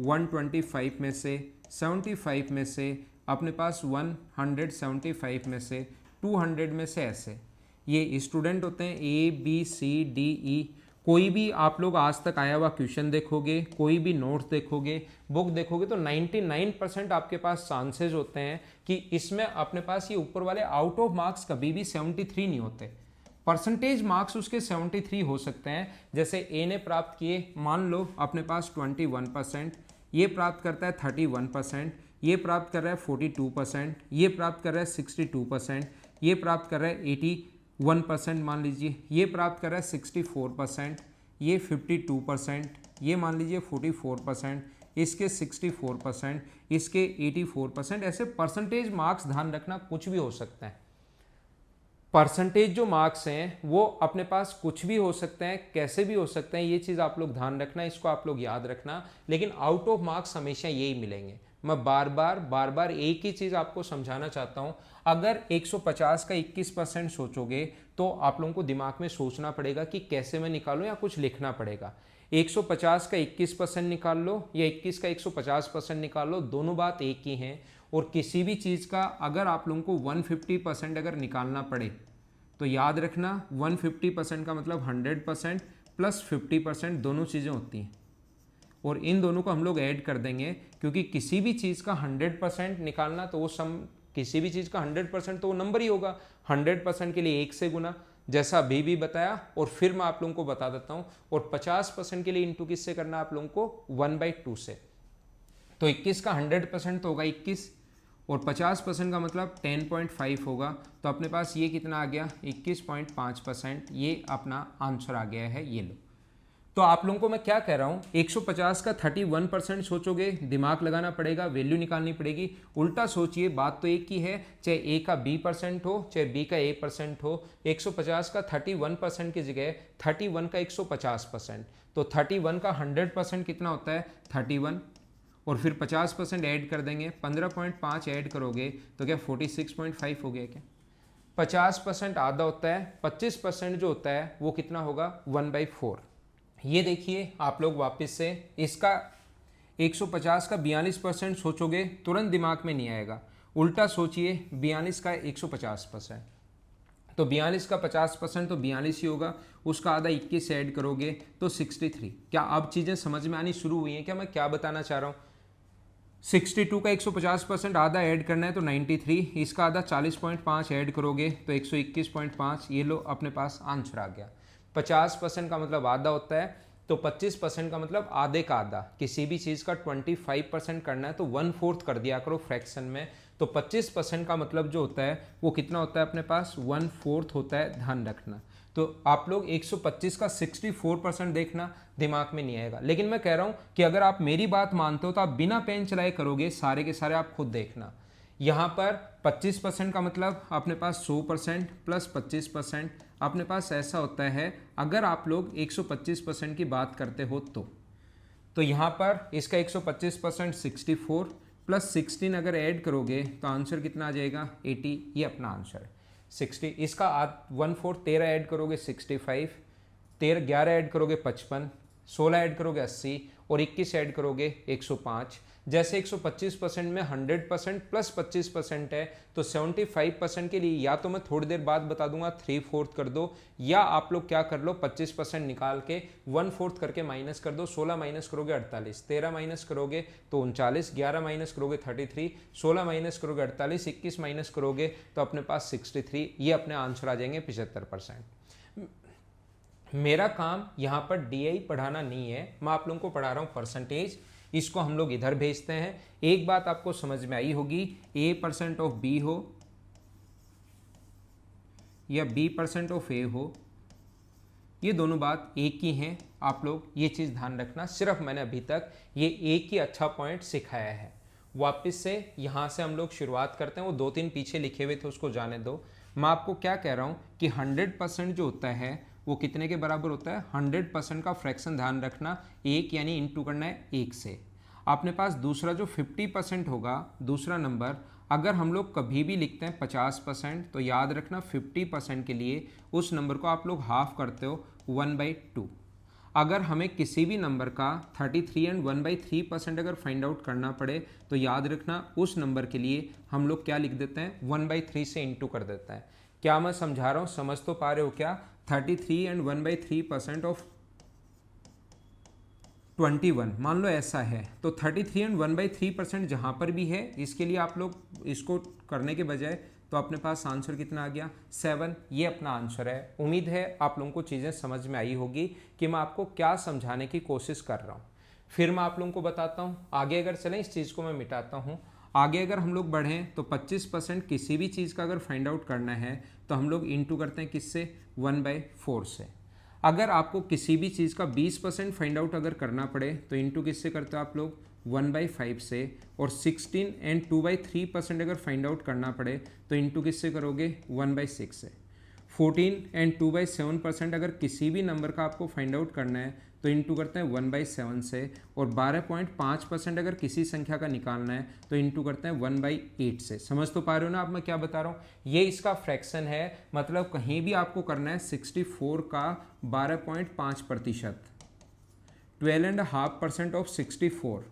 125 में से, 75 में से, अपने पास 175 में से, 200 में से, ऐसे ये स्टूडेंट होते हैं ABCDE। कोई भी आप लोग आज तक आया हुआ क्वेश्चन देखोगे, कोई भी नोट्स देखोगे, बुक देखोगे, तो 99% आपके पास चांसेस होते हैं कि इसमें अपने पास ये ऊपर वाले आउट ऑफ मार्क्स कभी भी 73 नहीं होते। परसेंटेज मार्क्स उसके 73 हो सकते हैं। जैसे A ने प्राप्त किए, मान लो अपने पास 21%, ये प्राप्त करता है 31%, ये प्राप्त कर रहा है 42%, ये प्राप्त कर रहा है 62%, ये प्राप्त कर रहा है 81% मान लीजिए, ये प्राप्त कर रहा है 64%, ये 52%, ये मान लीजिए 44%, इसके 64%, इसके 84%, ऐसे परसेंटेज मार्क्स ध्यान रखना कुछ भी हो सकता है। परसेंटेज जो मार्क्स हैं वो अपने पास कुछ भी हो सकते हैं, कैसे भी हो सकते हैं, ये चीज़ आप लोग ध्यान रखना, इसको आप लोग याद रखना। लेकिन आउट ऑफ मार्क्स हमेशा यही मिलेंगे। मैं बार बार एक ही चीज़ आपको समझाना चाहता हूँ। अगर 150 का 21% सोचोगे तो आप लोगों को दिमाग में सोचना पड़ेगा कि कैसे मैं निकालूं, या कुछ लिखना पड़ेगा। 150 का 21% निकाल लो या 21 का 150% निकाल लो, दोनों बात एक ही हैं। और किसी भी चीज़ का अगर आप लोगों को 150% अगर निकालना पड़े तो याद रखना 150% का मतलब 100% प्लस 50% दोनों चीज़ें होती हैं, और इन दोनों को हम लोग ऐड कर देंगे, क्योंकि किसी भी चीज़ का 100% निकालना तो वो किसी भी चीज़ का 100% तो वो नंबर ही होगा। 100% के लिए 1 से गुना, जैसा अभी भी बताया, और फिर मैं आप लोगों को बता देता हूँ। और 50% के लिए इंटू किससे करना है आप लोगों को, 1/2 से। तो 21 का 100% तो होगा 21, और 50% का मतलब 10.5 होगा। तो अपने पास ये कितना आ गया, 21.5%, ये अपना आंसर आ गया है, ये लो। तो आप लोगों को मैं क्या कह रहा हूँ, 150 का 31% सोचोगे, दिमाग लगाना पड़ेगा, वैल्यू निकालनी पड़ेगी। उल्टा सोचिए, बात तो एक ही है, चाहे A का B% हो, चाहे B का A% हो। 150 का 31% की जगह 31 का 150%, तो 31 का 100% कितना होता है, 31, और फिर 50% ऐड कर देंगे, 15.5 ऐड करोगे तो क्या 46.5 हो गया क्या। 50% आधा होता है, 25% जो होता है वो कितना होगा, 1/4। ये देखिए आप लोग वापस से इसका 150 का 42% सोचोगे तुरंत दिमाग में नहीं आएगा, उल्टा सोचिए 42 का 150%, तो 42 का 50% तो 42 ही होगा, उसका आधा 21 ऐड करोगे तो 63। क्या अब चीज़ें समझ में आनी शुरू हुई हैं क्या मैं क्या बताना चाह रहा हूँ? 62 का 150% आधा ऐड करना है तो 93, इसका आधा 40.5 ऐड करोगे तो 121.5, ये लो अपने पास आंसर आ गया। 50% का मतलब आधा होता है, तो 25% का मतलब आधे का आधा। किसी भी चीज़ का 25% करना है तो 1/4 कर दिया करो फ्रैक्शन में, तो 25% का मतलब जो होता है वो कितना होता है अपने पास, 1/4 होता है, ध्यान रखना। तो आप लोग 125 का 64% देखना, दिमाग में नहीं आएगा। लेकिन मैं कह रहा हूं कि अगर आप मेरी बात मानते हो तो आप बिना पेन चलाए करोगे, सारे के सारे आप खुद देखना। यहाँ पर 25% का मतलब अपने पास 100% प्लस 25% अपने पास ऐसा होता है, अगर आप लोग 125% की बात करते हो तो यहाँ पर इसका 125% 64 प्लस 16 अगर ऐड करोगे तो आंसर कितना आ जाएगा, 80। ये अपना आंसर है 60। इसका 1/4 13 ऐड करोगे 65, 11 ऐड करोगे 55, 16 ऐड करोगे 80 और 21 ऐड करोगे 105। जैसे 125% में 100% प्लस 25% है तो 75% के लिए या तो मैं थोड़ी देर बाद बता दूंगा 3/4 कर दो, या आप लोग क्या कर लो 25% निकाल के 1/4 करके माइनस कर दो। 16 माइनस करोगे 48, 13 माइनस करोगे तो 39, 11 माइनस करोगे 33, 16 माइनस करोगे 48, 21 माइनस करोगे तो अपने पास 63। ये अपने आंसर आ जाएंगे 75%। मेरा काम यहाँ पर डीआई पढ़ाना नहीं है, मैं आप लोगों को पढ़ा रहा हूँ परसेंटेज। इसको हम लोग इधर भेजते हैं। एक बात आपको समझ में आई होगी, A% ऑफ B हो या B% ऑफ A हो, ये दोनों बात एक ही हैं। आप लोग ये चीज़ ध्यान रखना, सिर्फ मैंने अभी तक ये एक ही अच्छा पॉइंट सिखाया है। वापस से यहाँ से हम लोग शुरुआत करते हैं, वो 2-3 पीछे लिखे हुए थे उसको जाने दो। मैं आपको क्या कह रहा हूँ कि 100% जो होता है वो कितने के बराबर होता है, 100% का फ्रैक्शन ध्यान रखना, एक यानी इंटू करना है एक से। आपने पास दूसरा जो 50% होगा, दूसरा नंबर अगर हम लोग कभी भी लिखते हैं 50%, तो याद रखना 50% के लिए उस नंबर को आप लोग हाफ करते हो 1/2। अगर हमें किसी भी नंबर का 33 एंड 1/3% अगर फाइंड आउट करना पड़े तो याद रखना उस नंबर के लिए हम लोग क्या लिख देते हैं, 1/3 से इंटू कर देते हैं। क्या मैं समझा रहा हूँ, समझ तो पा रहे हो क्या? 33 एंड 1/3% ऑफ 21 मान लो ऐसा है, तो 33 एंड 1/3% जहाँ पर भी है इसके लिए आप लोग इसको करने के बजाय तो अपने पास आंसर कितना आ गया, 7। ये अपना आंसर है। उम्मीद है आप लोगों को चीज़ें समझ में आई होगी कि मैं आपको क्या समझाने की कोशिश कर रहा हूँ। फिर मैं आप लोगों को बताता हूँ आगे, अगर चलें इस चीज़ को मैं मिटाता हूँ। आगे अगर हम लोग बढ़ें तो 25% किसी भी चीज़ का अगर फाइंड आउट करना है तो हम लोग इंटू करते हैं किससे, 1/4 से। अगर आपको किसी भी चीज़ का 20% फाइंड आउट अगर करना पड़े तो इंटू किससे करते हो आप लोग, 1/5 से। और 16 एंड 2/3% अगर फाइंड आउट करना पड़े तो इंटू किससे करोगे, 1/6 से। 14 एंड 2/7% अगर किसी भी नंबर का आपको फाइंड आउट करना है तो इंटू करते हैं 1/7 से। और 12.5% अगर किसी संख्या का निकालना है तो इंटू करते हैं 1/8 से। समझ तो पा रहे हो ना आप मैं क्या बता रहा हूँ? ये इसका फ्रैक्शन है, मतलब कहीं भी आपको करना है 64 का 12.5%, 12.5% ऑफ 64।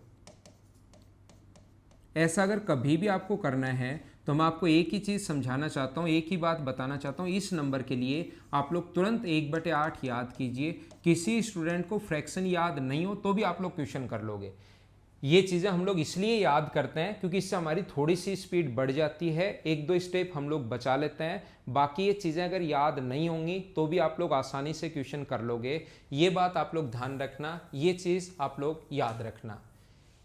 ऐसा अगर कभी भी आपको करना है तो मैं आपको एक ही चीज़ समझाना चाहता हूँ, एक ही बात बताना चाहता हूँ। इस नंबर के लिए आप लोग तुरंत 1/8 याद कीजिए। किसी स्टूडेंट को फ्रैक्शन याद नहीं हो तो भी आप लोग क्वेश्चन कर लोगे। ये चीज़ें हम लोग इसलिए याद करते हैं क्योंकि इससे हमारी थोड़ी सी स्पीड बढ़ जाती है, 1-2 स्टेप हम लोग बचा लेते हैं। बाकी ये चीज़ें अगर याद नहीं होंगी तो भी आप लोग आसानी से क्वेश्चन कर लोगे। ये बात आप लोग ध्यान रखना, ये चीज़ आप लोग याद रखना।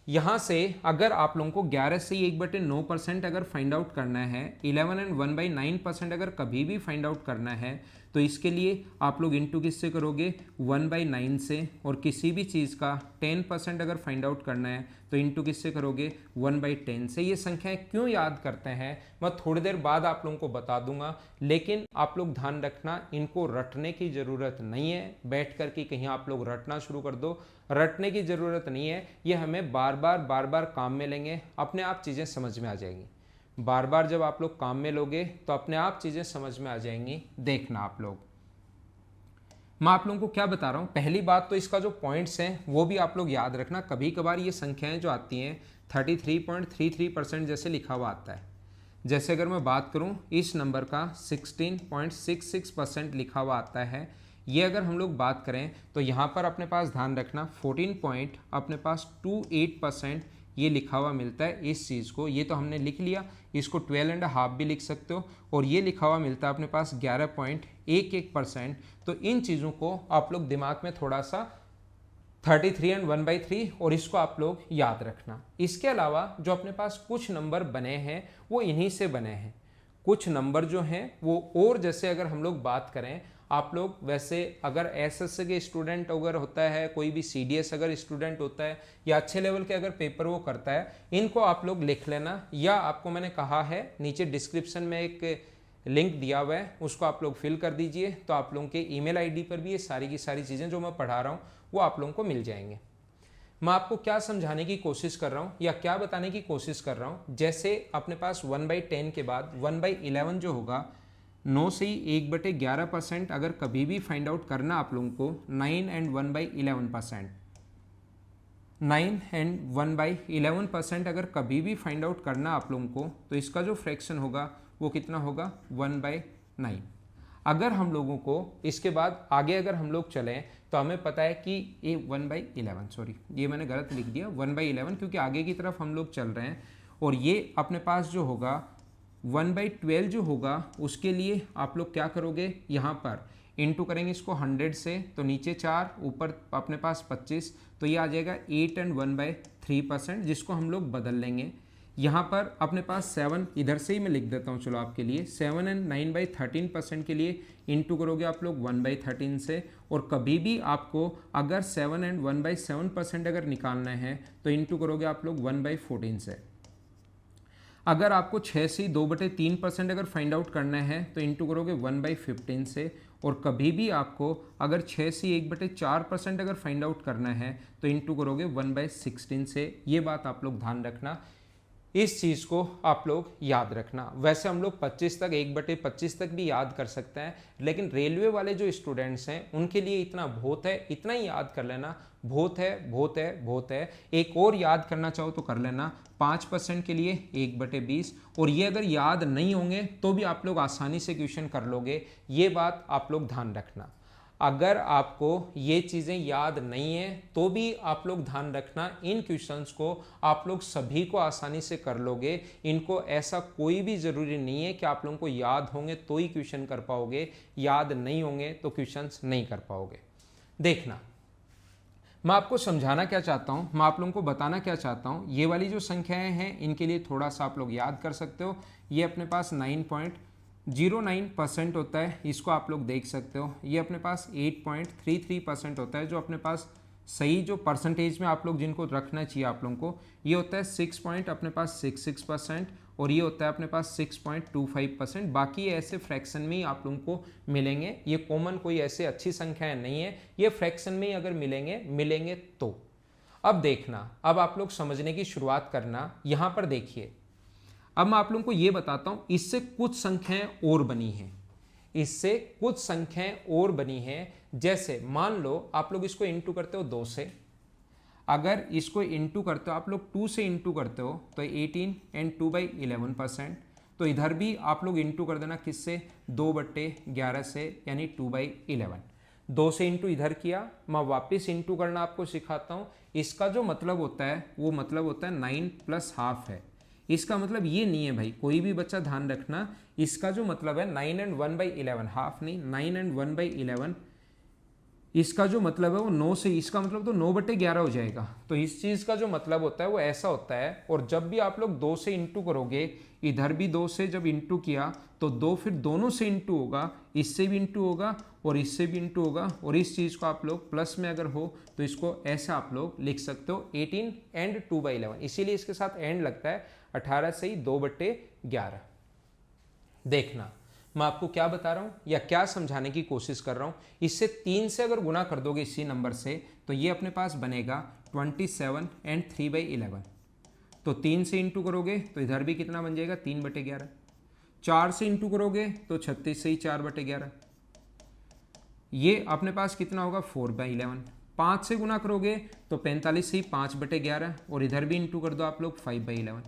यहाँ से अगर आप लोगों को 11 से 1/9% अगर फाइंड आउट करना है, 11 एंड 1/9% अगर कभी भी फाइंड आउट करना है तो इसके लिए आप लोग इंटू किससे करोगे, 1/9 से। और किसी भी चीज़ का 10% अगर फाइंड आउट करना है तो इंटू किससे करोगे, 1/10 से। ये संख्याएं क्यों याद करते हैं मैं थोड़ी देर बाद आप लोगों को बता दूंगा, लेकिन आप लोग ध्यान रखना इनको रटने की ज़रूरत नहीं है। बैठ कर के कहीं आप लोग रटना शुरू कर दो, रटने की ज़रूरत नहीं है। ये हमें बार बार काम में लेंगे, अपने आप चीज़ें समझ में आ जाएंगी। बार बार जब आप लोग काम में लोगे तो अपने आप चीज़ें समझ में आ जाएंगी। देखना आप लोग, मैं आप लोगों को क्या बता रहा हूँ, पहली बात तो इसका जो पॉइंट्स हैं वो भी आप लोग याद रखना। कभी कभार ये संख्याएं जो आती हैं 33.33% जैसे लिखा हुआ आता है। जैसे अगर मैं बात करूं इस नंबर का 16.66% लिखा हुआ आता है, ये अगर हम लोग बात करें तो यहाँ पर अपने पास ध्यान रखना 14 पॉइंट अपने पास 28% ये लिखा हुआ मिलता है इस चीज़ को। ये तो हमने लिख लिया, इसको 12.5 भी लिख सकते हो, और ये लिखा हुआ मिलता है अपने पास 11.11%। तो इन चीज़ों को आप लोग दिमाग में थोड़ा सा 33 एंड 1/3 और इसको आप लोग याद रखना। इसके अलावा जो अपने पास कुछ नंबर बने हैं वो इन्हीं से बने हैं। कुछ नंबर जो हैं वो, और जैसे अगर हम लोग बात करें, आप लोग वैसे अगर एसएस के स्टूडेंट अगर होता है, कोई भी सीडीएस अगर स्टूडेंट होता है, या अच्छे लेवल के अगर पेपर वो करता है, इनको आप लोग लिख लेना, या आपको मैंने कहा है नीचे डिस्क्रिप्शन में एक लिंक दिया हुआ है, उसको आप लोग फिल कर दीजिए, तो आप लोगों के ईमेल आईडी पर भी ये सारी की सारी चीज़ें जो मैं पढ़ा रहा हूँ वो आप लोगों को मिल जाएंगे। मैं आपको क्या समझाने की कोशिश कर रहा हूँ या क्या बताने की कोशिश कर रहा हूँ, जैसे अपने पास 1/10 के बाद 1/11 जो होगा, 9 से ही 1/11% अगर कभी भी फाइंड आउट करना आप लोगों को, 9 एंड 1/11%, 9 एंड 1/11% अगर कभी भी फाइंड आउट करना आप लोगों को, तो इसका जो फ्रैक्शन होगा वो कितना होगा, 1/9। अगर हम लोगों को इसके बाद आगे अगर हम लोग चलें तो हमें पता है कि ये 1/11, सॉरी ये मैंने गलत लिख दिया 1/11, क्योंकि आगे की तरफ हम लोग चल रहे हैं। और ये अपने पास जो होगा 1/12 जो होगा, उसके लिए आप लोग क्या करोगे, यहाँ पर इंटू करेंगे इसको 100 से, तो नीचे 4 ऊपर अपने पास 25, तो ये आ जाएगा 8 एंड 1/3%, जिसको हम लोग बदल लेंगे। यहाँ पर अपने पास 7 इधर से ही मैं लिख देता हूँ चलो आपके लिए, 7 एंड 9/13% के लिए इंटू करोगे आप लोग 1/13 से, और कभी भी आपको अगर 7 एंड 1/7% अगर निकालना है तो इंटू करोगे आप लोग 1/14 से। अगर आपको 6 से 2/3% अगर फाइंड आउट करना है तो इंटू करोगे 1/15 से, और कभी भी आपको अगर 6 से 1/4% अगर फाइंड आउट करना है तो इंटू करोगे 1/16 से। ये बात आप लोग ध्यान रखना, इस चीज़ को आप लोग याद रखना। वैसे हम लोग 25 तक 1/25 तक भी याद कर सकते हैं, लेकिन रेलवे वाले जो स्टूडेंट्स हैं उनके लिए इतना बहुत है, इतना ही याद कर लेना, बहुत है बहुत है बहुत है। एक और याद करना चाहो तो कर लेना, 5% के लिए 1/20, और ये अगर याद नहीं होंगे तो भी आप लोग आसानी से क्वेश्चन कर लोगे, ये बात आप लोग ध्यान रखना। अगर आपको ये चीज़ें याद नहीं है तो भी आप लोग ध्यान रखना, इन क्वेश्चंस को आप लोग सभी को आसानी से कर लोगे। इनको ऐसा कोई भी ज़रूरी नहीं है कि आप लोगों को याद होंगे तो ही क्वेश्चन कर पाओगे, याद नहीं होंगे तो क्वेश्चंस नहीं कर पाओगे। देखना, मैं आपको समझाना क्या चाहता हूँ, मैं आप लोगों को बताना क्या चाहता हूँ, ये वाली जो संख्याएँ हैं इनके लिए थोड़ा सा आप लोग याद कर सकते हो। ये अपने पास 9.09% होता है, इसको आप लोग देख सकते हो। ये अपने पास 8.33% होता है, जो अपने पास सही जो परसेंटेज में आप लोग जिनको रखना चाहिए आप लोगों को, ये होता है 6.66%, और ये होता है अपने पास 6.25%। बाकी ऐसे फ्रैक्शन में ही आप लोगों को मिलेंगे, ये कॉमन कोई ऐसे अच्छी संख्याएं नहीं है, ये फ्रैक्शन में ही अगर मिलेंगे तो। अब देखना, अब आप लोग समझने की शुरुआत करना। यहाँ पर देखिए, अब मैं आप लोगों को ये बताता हूं, इससे कुछ संख्याएं और बनी हैं, इससे कुछ संख्याएं और बनी हैं। जैसे मान लो आप लोग इसको इंटू करते हो 2 से, अगर इसको इंटू करते हो आप लोग 2 से इंटू करते हो तो 18 एंड 2/11%, तो इधर भी आप लोग इंटू कर देना किससे, 2/11 से, यानी 2/11। 2 से इंटू इधर किया, मैं वापस इंटू करना आपको सिखाता हूँ। इसका जो मतलब होता है वो मतलब होता है 9 + ½ है। इसका मतलब ये नहीं है भाई, कोई भी बच्चा ध्यान रखना, इसका जो मतलब है 9 एंड 1/11, हाफ नहीं, 9 एंड 1/11, इसका जो मतलब है वो 9 से, इसका मतलब तो 9/11 हो जाएगा। तो इस चीज़ का जो मतलब होता है वो ऐसा होता है। और जब भी आप लोग 2 से इंटू करोगे, इधर भी 2 से जब इंटू किया तो 2 फिर दोनों से इंटू होगा, इससे भी इंटू होगा और इससे भी इंटू होगा, और इस चीज़ को आप लोग प्लस में अगर हो तो इसको ऐसा आप लोग लिख सकते हो 18 एंड 2/11, इसीलिए इसके साथ एंड लगता है। 18 से ही 2/11। देखना, मैं आपको क्या बता रहा हूं या क्या समझाने की कोशिश कर रहा हूं, इससे 3 से अगर गुना कर दोगे इसी नंबर से तो ये अपने पास बनेगा 27 एंड 3/11। तो 3 से इंटू करोगे तो इधर भी कितना बन जाएगा, 3/11। 4 से इंटू करोगे तो 36 से ही 4/11। ये अपने पास कितना होगा 4/11। 5 से गुना करोगे तो 45 से ही 5/11, और इधर भी इंटू कर दो आप लोग 5/11।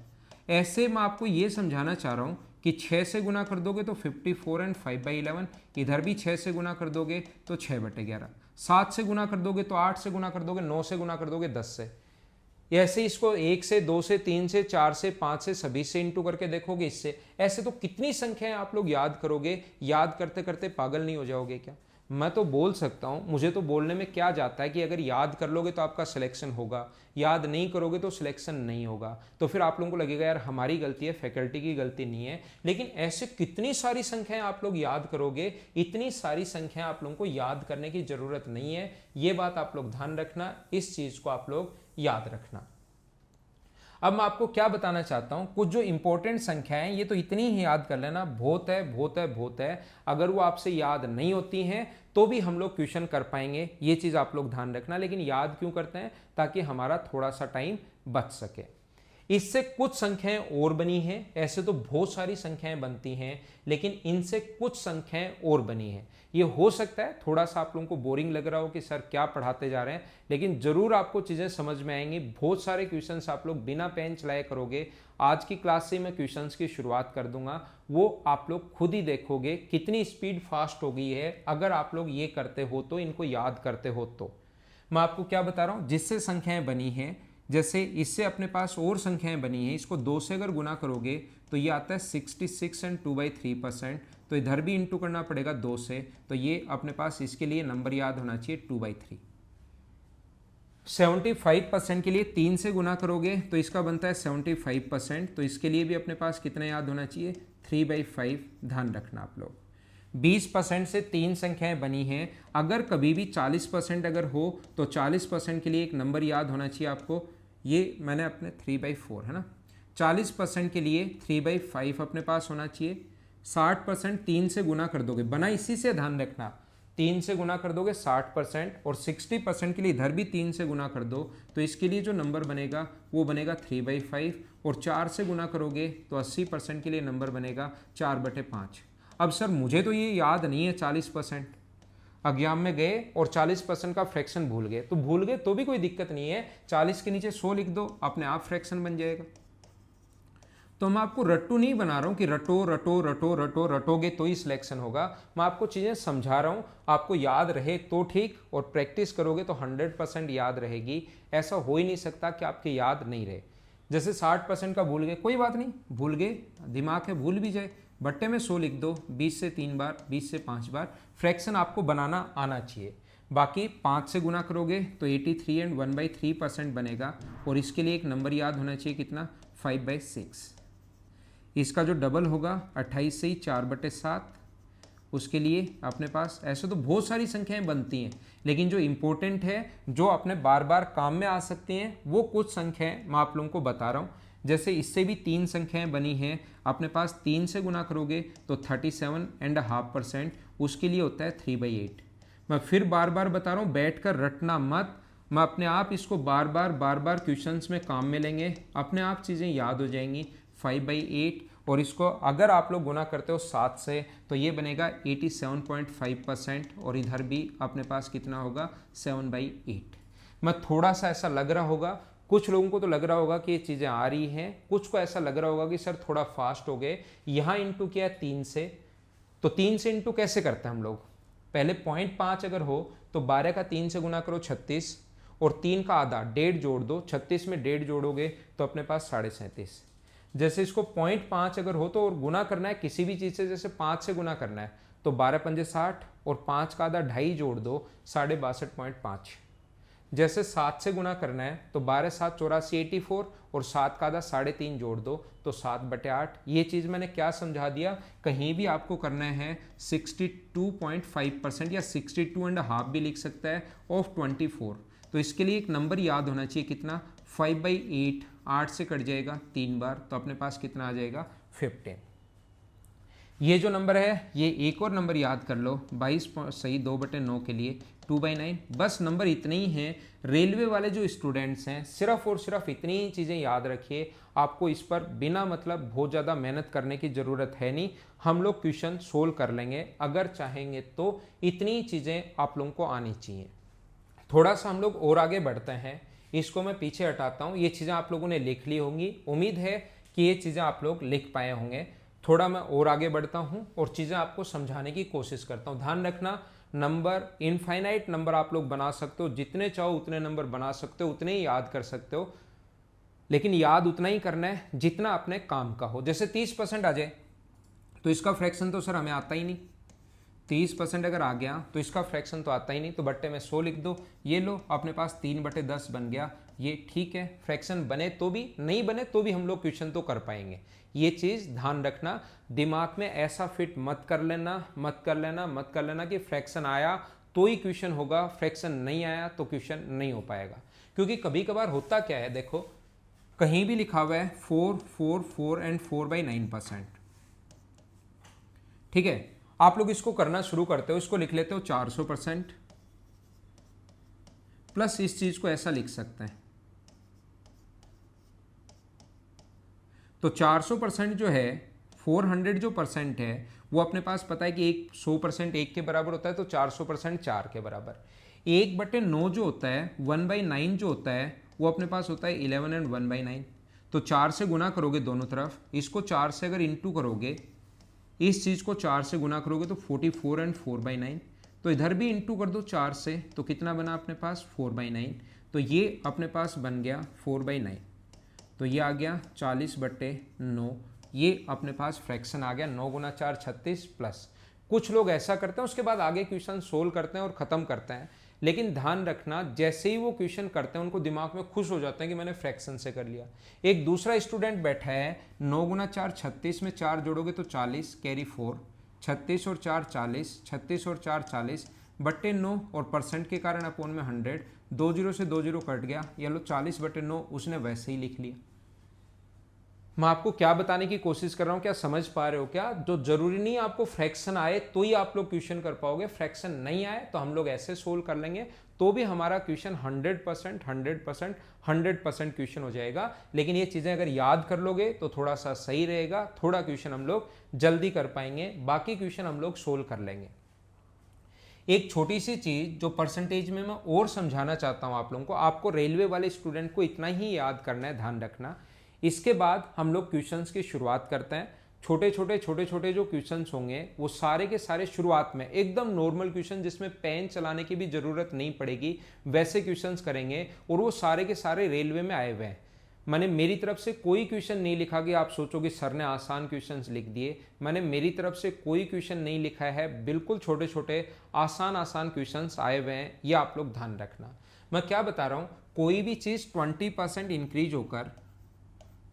ऐसे मैं आपको ये समझाना चाह रहा हूँ कि 6 से गुना कर दोगे तो 54 एंड 5/11, इधर भी 6 से गुना कर दोगे तो 6/11, 7 से गुना कर दोगे तो 8 से गुना कर दोगे, 9 से गुना कर दोगे 10 से। ऐसे इसको 1 से 2 से 3 से 4 से 5 से सभी से इंटू करके देखोगे इससे। ऐसे तो कितनी संख्याएं आप लोग याद करोगे, याद करते करते पागल नहीं हो जाओगे क्या? मैं तो बोल सकता हूं, मुझे तो बोलने में क्या जाता है कि अगर याद कर लोगे तो आपका सिलेक्शन होगा, याद नहीं करोगे तो सिलेक्शन नहीं होगा। तो फिर आप लोगों को लगेगा यार हमारी गलती है, फैकल्टी की गलती नहीं है। लेकिन ऐसे कितनी सारी संख्याएं आप लोग याद करोगे, इतनी सारी संख्याएं आप लोगों को याद करने की जरूरत नहीं है। ये बात आप लोग ध्यान रखना, इस चीज को आप लोग याद रखना। अब मैं आपको क्या बताना चाहता हूं, कुछ जो इंपॉर्टेंट संख्याएं ये तो इतनी ही याद कर लेना, बहुत है बहुत है बहुत है। अगर वो आपसे याद नहीं होती हैं तो भी हम लोग क्वेश्चन कर पाएंगे, ये चीज आप लोग ध्यान रखना। लेकिन याद क्यों करते हैं? ताकि हमारा थोड़ा सा टाइम बच सके। इससे कुछ संख्याएं और बनी हैं, ऐसे तो बहुत सारी संख्याएं बनती हैं, लेकिन इनसे कुछ संख्याएं और बनी हैं। ये हो सकता है थोड़ा सा आप लोगों को बोरिंग लग रहा हो कि सर क्या पढ़ाते जा रहे हैं, लेकिन जरूर आपको चीजें समझ में आएंगी। बहुत सारे क्वेश्चंस आप लोग बिना पेन चलाए करोगे। आज की क्लास से मैं क्वेश्चंस की शुरुआत कर दूंगा, वो आप लोग खुद ही देखोगे कितनी स्पीड फास्ट हो गई है अगर आप लोग ये करते हो तो, इनको याद करते हो तो। मैं आपको क्या बता रहा हूं, जिससे संख्याएं बनी हैं, जैसे इससे अपने पास और संख्याएं बनी हैं, इसको 2 से अगर गुना करोगे तो ये आता है 66 एंड 2/3%। तो इधर भी इंटू करना पड़ेगा 2 से, तो ये अपने पास इसके लिए नंबर याद होना चाहिए 2/3। 75% के लिए 3 से गुना करोगे तो इसका बनता है 75%, तो इसके लिए भी अपने पास कितना याद होना चाहिए 3/5। ध्यान रखना आप लोग। 20% से 3 संख्याएं बनी हैं, अगर कभी भी 40% अगर हो तो 40% के लिए एक नंबर याद होना चाहिए आपको, ये मैंने अपने 3/4 है ना। 40% के लिए 3/5 अपने पास होना चाहिए। 60% 3 से गुना कर दोगे, बना इसी से, ध्यान रखना 3 से गुना कर दोगे 60%, और 60% के लिए इधर भी 3 से गुना कर दो तो इसके लिए जो नंबर बनेगा वो बनेगा 3/5, और 4 से गुना करोगे तो 80% के लिए नंबर बनेगा 4/5। अब सर मुझे तो ये याद नहीं है 40%, एग्जाम में गए और 40% का फ्रैक्शन भूल गए, तो भूल गए तो भी कोई दिक्कत नहीं है, 40 के नीचे 100 लिख दो, अपने आप फ्रैक्शन बन जाएगा। तो मैं आपको रट्टू नहीं बना रहा हूं कि रटो रटो रटो रटो रटोगे तो ही सिलेक्शन होगा। मैं आपको चीजें समझा रहा हूं, आपको याद रहे तो ठीक, और प्रैक्टिस करोगे तो 100% याद रहेगी। ऐसा हो ही नहीं सकता कि आपके याद नहीं रहे। जैसे 60% का भूल गए, कोई बात नहीं, भूल गए, दिमाग है भूल भी जाए, बट्टे में 100 लिख दो, 20 से 3 बार, 20 से 5 बार फ्रैक्शन आपको बनाना आना चाहिए। बाकी 5 से गुना करोगे तो 83 एंड 1/3% बनेगा, और इसके लिए एक नंबर याद होना चाहिए कितना 5/6। इसका जो डबल होगा 28 से ही 4/7, उसके लिए अपने पास ऐसे तो बहुत सारी संख्याएं बनती हैं, लेकिन जो इंपॉर्टेंट है, जो अपने बार बार काम में आ सकती हैं, वो कुछ संख्याएं मैं आप लोगों को बता रहा हूँ। जैसे इससे भी 3 संख्याएं बनी हैं, अपने पास 3 से गुना करोगे तो 37.5%, उसके लिए होता है 3/8। मैं फिर बार बार बता रहा हूँ, बैठ कर रटना मत, मैं अपने आप इसको बार बार क्वेश्चंस में काम में लेंगे, अपने आप चीज़ें याद हो जाएंगी। 5/8, और इसको अगर आप लोग गुना करते हो 7 से तो ये बनेगा 87.5%, और इधर भी अपने पास कितना होगा 7/8। मैं थोड़ा सा ऐसा लग रहा होगा, कुछ लोगों को तो लग रहा होगा कि ये चीज़ें आ रही हैं, कुछ को ऐसा लग रहा होगा कि सर थोड़ा फास्ट हो गए। यहाँ इंटू किया 3 से, तो 3 से इंटू कैसे करते हैं हम लोग, पहले 0.5 अगर हो तो 12 का 3 से गुना करो 36, और 3 का आधा 1.5 जोड़ दो, 36 में 1.5 जोड़ोगे तो अपने पास 37.5। जैसे इसको 0.5 अगर हो तो और गुना करना है किसी भी चीज़ से, जैसे 5 से गुना करना है तो 12 पंजे 60, और 5 का आधा 2.5 जोड़ दो 62.5। जैसे 7 से गुना करना है तो 12 7 84 84, और 7 का आधा 3.5 जोड़ दो तो 7/8। ये चीज़ मैंने क्या समझा दिया, कहीं भी आपको करना है 62.5% या 62.5 भी लिख सकता है ऑफ 24। तो इसके लिए एक नंबर याद होना चाहिए कितना 5/8, 8 से कट जाएगा 3 बार, तो अपने पास कितना आ जाएगा 15। ये जो नंबर है ये एक और नंबर याद कर लो, 22 सही 2/9 के लिए 2/9। बस नंबर इतने ही हैं। रेलवे वाले जो स्टूडेंट्स हैं सिर्फ और सिर्फ इतनी ही चीज़ें याद रखिए, आपको इस पर बिना मतलब बहुत ज़्यादा मेहनत करने की ज़रूरत है नहीं, हम लोग क्वेश्चन सोल्व कर लेंगे अगर चाहेंगे तो। इतनी ही चीज़ें आप लोगों को आनी चाहिए। थोड़ा सा हम लोग और आगे बढ़ते हैं, इसको मैं पीछे हटाता हूँ। ये चीज़ें आप लोगों ने लिख ली होंगी, उम्मीद है कि ये चीज़ें आप लोग लिख पाए होंगे। थोड़ा मैं और आगे बढ़ता हूँ और चीज़ें आपको समझाने की कोशिश करता हूँ। ध्यान रखना, नंबर इनफाइनाइट नंबर आप लोग बना सकते हो, जितने चाहो उतने नंबर बना सकते हो, उतने ही याद कर सकते हो, लेकिन याद उतना ही करना है जितना अपने काम का हो। जैसे 30% आ जाए तो इसका फ्रैक्शन तो सर हमें आता ही नहीं। 30% अगर आ गया तो इसका फ्रैक्शन तो आता ही नहीं, तो बट्टे में 100 लिख दो। ये लो अपने पास 3/10 बन गया। ये ठीक है, फ्रैक्शन बने तो भी नहीं बने तो भी हम लोग क्वेश्चन तो कर पाएंगे। ये चीज़ ध्यान रखना, दिमाग में ऐसा फिट मत कर लेना कि फ्रैक्शन आया तो ही क्वेश्चन होगा, फ्रैक्शन नहीं आया तो क्वेश्चन नहीं हो पाएगा। क्योंकि कभी कभार होता क्या है, देखो कहीं भी लिखा हुआ है 4, 4, 4 एंड 4/9%, ठीक है। आप लोग इसको करना शुरू करते हो, इसको लिख लेते हो 400% प्लस इस चीज को ऐसा लिख सकते हैं। तो 400% जो है, 400 जो परसेंट है वो अपने पास पता है कि 100% 1 के बराबर होता है, तो 400% 4 के बराबर। 1/9 जो होता है 1/9 जो होता है वो अपने पास होता है 11 एंड 1/9। तो 4 से गुना करोगे दोनों तरफ, इसको 4 से अगर इंटू करोगे, इस चीज़ को 4 से गुना करोगे तो 44 एंड 4/9। तो इधर भी इंटू कर दो 4 से, तो कितना बना अपने पास 4/9। तो ये अपने पास बन गया 4/9। तो ये आ गया 40/9। ये अपने पास फ्रैक्शन आ गया। 9 गुना 4 36 प्लस। कुछ लोग ऐसा करते हैं, उसके बाद आगे क्वेश्चन सोल्व करते हैं और ख़त्म करते हैं, लेकिन ध्यान रखना जैसे ही वो क्वेश्चन करते हैं उनको दिमाग में खुश हो जाते हैं कि मैंने फ्रैक्शन से कर लिया। एक दूसरा स्टूडेंट बैठा है, 9 गुना 4 36 में 4 जोड़ोगे तो 40 कैरी 4, 36 और 4 40, 36 और 4 40 बट्टे 9 और परसेंट के कारण अपोन में 100, 2 जीरो से 2 जीरो कट गया, ये लो 40/9 उसने वैसे ही लिख लिया। मैं आपको क्या बताने की कोशिश कर रहा हूं, क्या समझ पा रहे हो क्या? जो जरूरी नहीं आपको फ्रैक्शन आए तो ही आप लोग क्वेश्चन कर पाओगे, फ्रैक्शन नहीं आए तो हम लोग ऐसे सोल्व कर लेंगे तो भी हमारा क्वेश्चन 100% क्वेश्चन हो जाएगा। लेकिन ये चीजें अगर याद कर लोगे तो थोड़ा सा सही रहेगा, थोड़ा क्वेश्चन हम लोग जल्दी कर पाएंगे, बाकी क्वेश्चन हम लोग सोल्व कर लेंगे। एक छोटी सी चीज जो परसेंटेज में मैं और समझाना चाहता हूं आप लोगों को, आपको रेलवे वाले स्टूडेंट को इतना ही याद करना है, ध्यान रखना। इसके बाद हम लोग क्वेश्चंस की शुरुआत करते हैं। छोटे छोटे जो क्वेश्चंस होंगे वो सारे के सारे शुरुआत में एकदम नॉर्मल क्वेश्चन जिसमें पेन चलाने की भी जरूरत नहीं पड़ेगी, वैसे क्वेश्चंस करेंगे और वो सारे के सारे रेलवे में आए हुए हैं। मैंने मेरी तरफ से कोई क्वेश्चन नहीं लिखा कि आप सोचोगे सर ने आसान क्वेश्चंस लिख दिए। मैंने मेरी तरफ से कोई क्वेश्चन नहीं लिखा है, बिल्कुल छोटे छोटे आसान क्वेश्चंस आए हुए हैं, ये आप लोग ध्यान रखना। मैं क्या बता रहा हूँ, कोई भी चीज़ 20% इंक्रीज होकर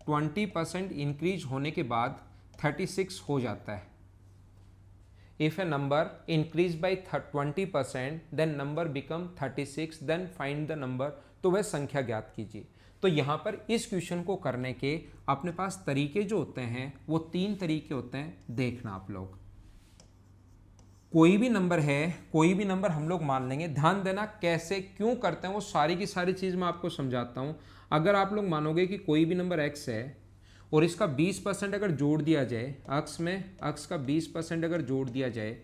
20% इंक्रीज होने के बाद 36 हो जाता है। If a number increase by 20% then number become 36, then find the number, तो वह संख्या ज्ञात कीजिए। तो यहां पर इस क्वेश्चन को करने के अपने पास तरीके जो होते हैं वो 3 तरीके होते हैं, देखना आप लोग। कोई भी नंबर है, कोई भी नंबर हम लोग मान लेंगे, ध्यान देना कैसे क्यों करते हैं वो सारी की सारी चीज मैं आपको समझाता हूं। अगर आप लोग मानोगे कि कोई भी नंबर x है और इसका 20% अगर जोड़ दिया जाए, अक्स में अक्स का 20% अगर जोड़ दिया जाए,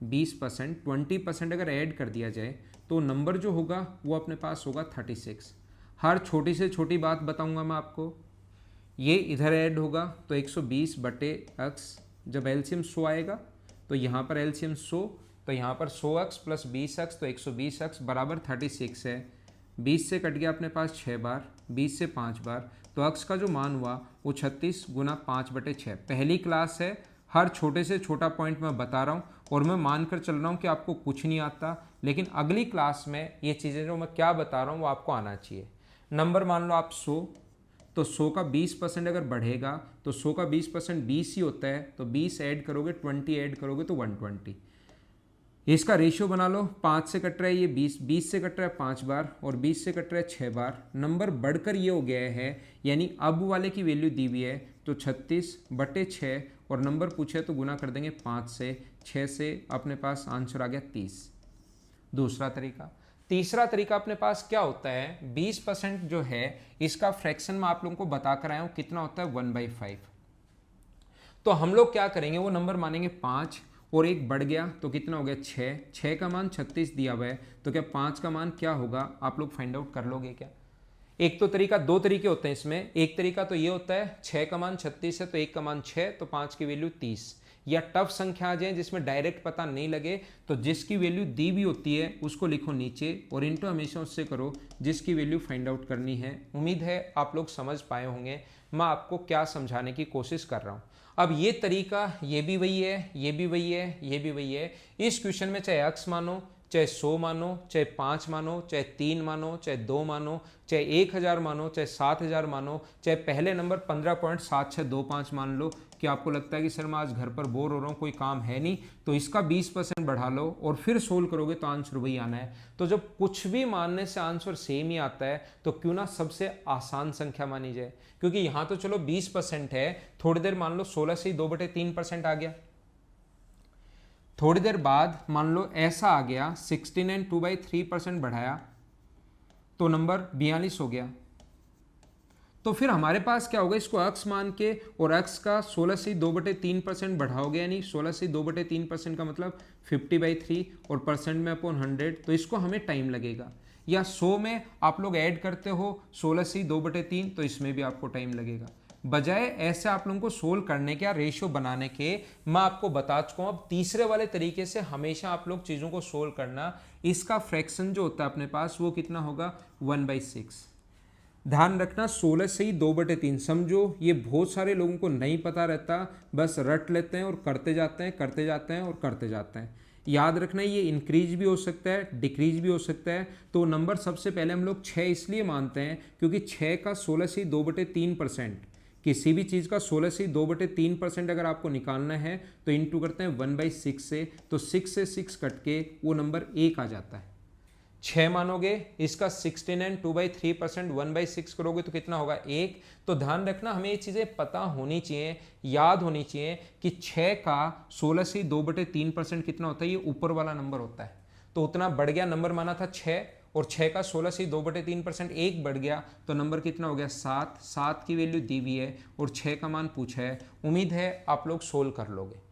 20% 20% अगर ऐड कर दिया जाए तो नंबर जो होगा वो अपने पास होगा 36। हर छोटी से छोटी बात बताऊंगा मैं आपको। ये इधर ऐड होगा तो 120/x, जब एलसीएम 100 आएगा तो यहाँ पर एलसीएम 100, तो यहाँ पर 100x प्लस 20x तो 120x बराबर 36 है। 20 से कट गया अपने पास 6 बार, 20 से 5 बार, तो x का जो मान हुआ वो 36 गुना 5/6। पहली क्लास है, हर छोटे से छोटा पॉइंट मैं बता रहा हूँ और मैं मानकर चल रहा हूँ कि आपको कुछ नहीं आता, लेकिन अगली क्लास में ये चीज़ें जो मैं क्या बता रहा हूँ वो आपको आना चाहिए। नंबर मान लो आप 100, तो 100 का 20% अगर बढ़ेगा तो 100 का 20% 20 ही होता है, तो 20 ऐड करोगे 20 ऐड करोगे तो 120। इसका रेशियो बना लो, 5 से कट रहा है ये 20, 20 से कट रहा है 5 बार और 20 से कट रहा है 6 बार। नंबर बढ़कर ये हो गया है, यानी अब वाले की वैल्यू दी हुई है तो 36/6 और नंबर पूछे तो गुना कर देंगे 5 से, 6 से अपने पास आंसर आ गया 30। दूसरा तरीका। तीसरा तरीका अपने पास क्या होता है, 20% जो है इसका फ्रैक्शन में आप लोगों को बता कर आया हूँ कितना होता है 1/5। तो हम लोग क्या करेंगे, वो नंबर मानेंगे 5 और एक बढ़ गया तो कितना हो गया 6, 6 का मान 36 दिया हुआ है तो क्या 5 का मान क्या होगा, आप लोग फाइंड आउट कर लोगे क्या। एक तो तरीका, दो तरीके होते हैं इसमें। एक तरीका तो ये होता है 6 का मान 36 है तो 1 का मान 6 तो 5 की वैल्यू 30। या टफ संख्या आ जाए जिसमें डायरेक्ट पता नहीं लगे तो जिसकी वैल्यू दी भी होती है उसको लिखो नीचे और इंटू हमेशा उससे करो जिसकी वैल्यू फाइंड आउट करनी है। उम्मीद है आप लोग समझ पाए होंगे मैं आपको क्या समझाने की कोशिश कर रहा हूँ। अब ये तरीका, ये भी वही है, ये भी वही है, ये भी वही है। इस क्वेश्चन में चाहे x मानो, चाहे 100 मानो, चाहे 5 मानो, चाहे 3 मानो, चाहे 2 मानो, चाहे 1000 मानो, चाहे 7000 मानो, चाहे पहले नंबर 15.7625 मान लो कि आपको लगता है कि सर मैं आज घर पर बोर हो रहा हूँ, कोई काम है नहीं, तो इसका 20% बढ़ा लो और फिर सोल्व करोगे तो आंसर वही आना है। तो जब कुछ भी मानने से आंसर सेम ही आता है तो क्यों ना सबसे आसान संख्या मानी जाए, क्योंकि यहाँ तो चलो 20% है, थोड़ी देर मान लो 16 से 2/3% आ गया, थोड़ी देर बाद मान लो ऐसा आ गया 69 2/3% बढ़ाया तो नंबर 42 हो गया। तो फिर हमारे पास क्या होगा, इसको x मान के और x का 16 से 2/3% बढ़ाओगे, यानी 16 से 2/3% का मतलब 50/3 और परसेंट में अपॉन 100, तो इसको हमें टाइम लगेगा। या 100 में आप लोग ऐड करते हो 16 से 2/3 तो इसमें भी आपको टाइम लगेगा। बजाय ऐसे आप लोगों को सोल्व करने के या रेशियो बनाने के, मैं आपको बता चुका हूं अब तीसरे वाले तरीके से हमेशा आप लोग चीज़ों को सोल्व करना। इसका फ्रैक्शन जो होता है अपने पास वो कितना होगा 1/6। ध्यान रखना 16 से ही 2/3, समझो ये बहुत सारे लोगों को नहीं पता रहता, बस रट लेते हैं और करते जाते हैं, करते जाते हैं और करते जाते हैं। याद रखना ये इंक्रीज भी हो सकता है, डिक्रीज भी हो सकता है। तो नंबर सबसे पहले हम लोग 6 इसलिए मानते हैं क्योंकि 6 का 16 से 2/3%, किसी भी चीज़ का 16 से 2/3% अगर आपको निकालना है तो इंटू करते हैं 1/6 से, तो 6 से 6 कट के वो नंबर 1 आ जाता है। 6 मानोगे, इसका 69 2/3% 1/6 करोगे तो कितना होगा 1। तो ध्यान रखना हमें ये चीज़ें पता होनी चाहिए, याद होनी चाहिए कि 6 का 16 से 2/3% कितना होता है, ये ऊपर वाला नंबर होता है। तो उतना बढ़ गया, नंबर माना था 6 और 6 का 16 से 2/3% 1 बढ़ गया तो नंबर कितना हो गया 7। 7 की वैल्यू दी हुई है और 6 का मान पूछा है। उम्मीद है आप लोग सोल्व कर लोगे।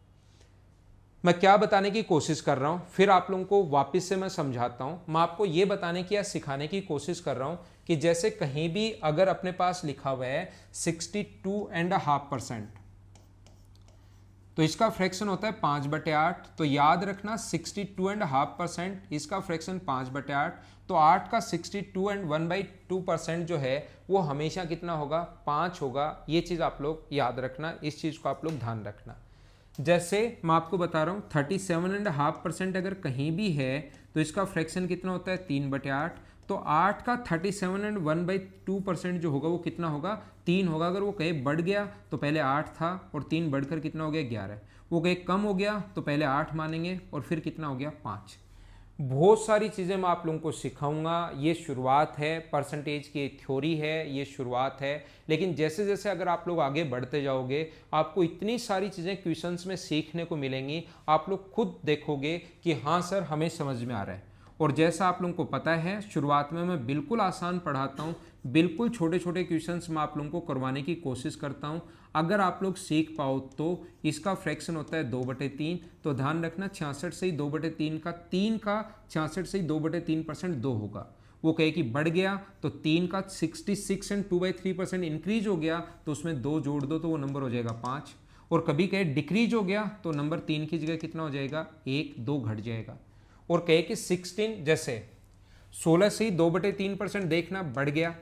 मैं क्या बताने की कोशिश कर रहा हूं, फिर आप लोगों को वापस से मैं समझाता हूं। मैं आपको यह बताने की या सिखाने की कोशिश कर रहा हूं कि जैसे कहीं भी अगर अपने पास लिखा हुआ है 62.5%, तो इसका फ्रैक्शन होता है 5/8। तो याद रखना 62.5%, इसका फ्रैक्शन 5/8, तो 8 का 62 एंड 1/2% जो है वो हमेशा कितना होगा 5 होगा। ये चीज़ आप लोग याद रखना, इस चीज़ को आप लोग ध्यान रखना। जैसे मैं आपको बता रहा हूँ 37.5% अगर कहीं भी है तो इसका फ्रैक्शन कितना होता है 3/8। तो 8 का 37 एंड 1/2% जो होगा वो कितना होगा 3 होगा। अगर वो कहीं बढ़ गया तो पहले 8 था और 3 बढ़कर कितना हो गया 11। वो कहीं कम हो गया तो पहले 8 मानेंगे और फिर कितना हो गया 5। बहुत सारी चीज़ें मैं आप लोगों को सिखाऊंगा। ये शुरुआत है, परसेंटेज की थ्योरी है, ये शुरुआत है। लेकिन जैसे जैसे अगर आप लोग आगे बढ़ते जाओगे आपको इतनी सारी चीज़ें क्वेश्चंस में सीखने को मिलेंगी, आप लोग खुद देखोगे कि हाँ सर हमें समझ में आ रहा है। और जैसा आप लोगों को पता है शुरुआत में मैं बिल्कुल आसान पढ़ाता हूँ, बिल्कुल छोटे छोटे क्वेश्चंस मैं आप लोगों को करवाने की कोशिश करता हूँ। अगर आप लोग सीख पाओ तो इसका फ्रैक्शन होता है 2/3। तो ध्यान रखना 66 से ही 2/3 का 3 का 66 से ही 2/3% 2 होगा। वो कहे कि बढ़ गया तो 3 का 66 एंड 2/3% इंक्रीज हो गया तो उसमें 2 जोड़ दो तो वो नंबर हो जाएगा 5। और कभी कहे डिक्रीज हो गया तो नंबर 3 की जगह कितना हो जाएगा 1, 2 घट जाएगा। और कहे कि 16 जैसे 16 से ही 2/3% देखना बढ़ गया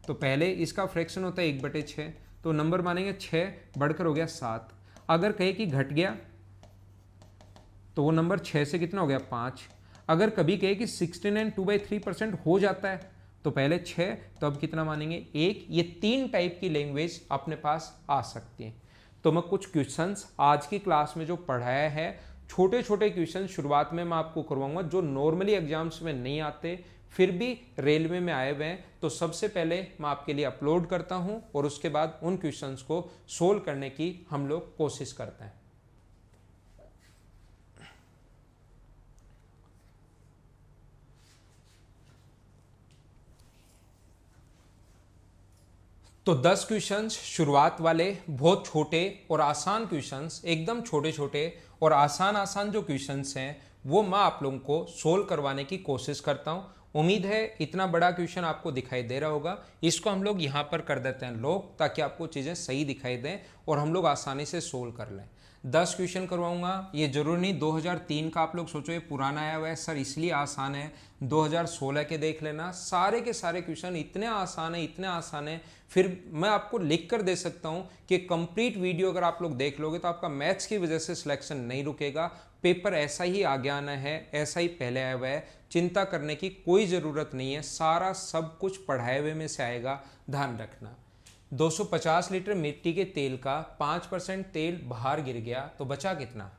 तो पहले इसका फ्रैक्शन होता है 1/6, तो नंबर मानेंगे 6 बढ़कर हो गया 7। अगर कहे कि घट गया तो वो नंबर 6 से कितना हो गया 5। अगर कभी कहे कि 69 2/3% हो जाता है तो पहले 6, तो अब कितना मानेंगे 1। ये 3 टाइप की लैंग्वेज अपने पास आ सकती है। तो मैं कुछ क्वेश्चंस आज की क्लास में जो पढ़ाया है छोटे छोटे क्वेश्चन शुरुआत में मैं आपको करवाऊंगा जो नॉर्मली एग्जाम्स में नहीं आते, फिर भी रेलवे में आए हुए हैं। तो सबसे पहले मैं आपके लिए अपलोड करता हूं और उसके बाद उन क्वेश्चंस को सोल्व करने की हम लोग कोशिश करते हैं। तो 10 क्वेश्चंस शुरुआत वाले, बहुत छोटे और आसान क्वेश्चंस, एकदम छोटे छोटे और आसान आसान जो क्वेश्चंस हैं वो मैं आप लोगों को सोल्व करवाने की कोशिश करता हूं। उम्मीद है इतना बड़ा क्वेश्चन आपको दिखाई दे रहा होगा। इसको हम लोग यहाँ पर कर देते हैं लोग, ताकि आपको चीज़ें सही दिखाई दें और हम लोग आसानी से सोल्व कर लें। 10 क्वेश्चन करवाऊंगा। ये जरूरी नहीं 2003 का आप लोग सोचो ये पुराना आया हुआ है सर इसलिए आसान है, 2016 के देख लेना। सारे के सारे क्वेश्चन इतने आसान है, इतने आसान है, फिर मैं आपको लिख कर दे सकता हूं कि कंप्लीट वीडियो अगर आप लोग देख लोगे तो आपका मैथ्स की वजह से सिलेक्शन नहीं रुकेगा। पेपर ऐसा ही आगे आना है, ऐसा ही पहले आया हुआ है, चिंता करने की कोई ज़रूरत नहीं है। सारा सब कुछ पढ़ाए हुए में से आएगा, ध्यान रखना। 250 लीटर मिट्टी के तेल का 5% तेल बाहर गिर गया तो बचा कितना?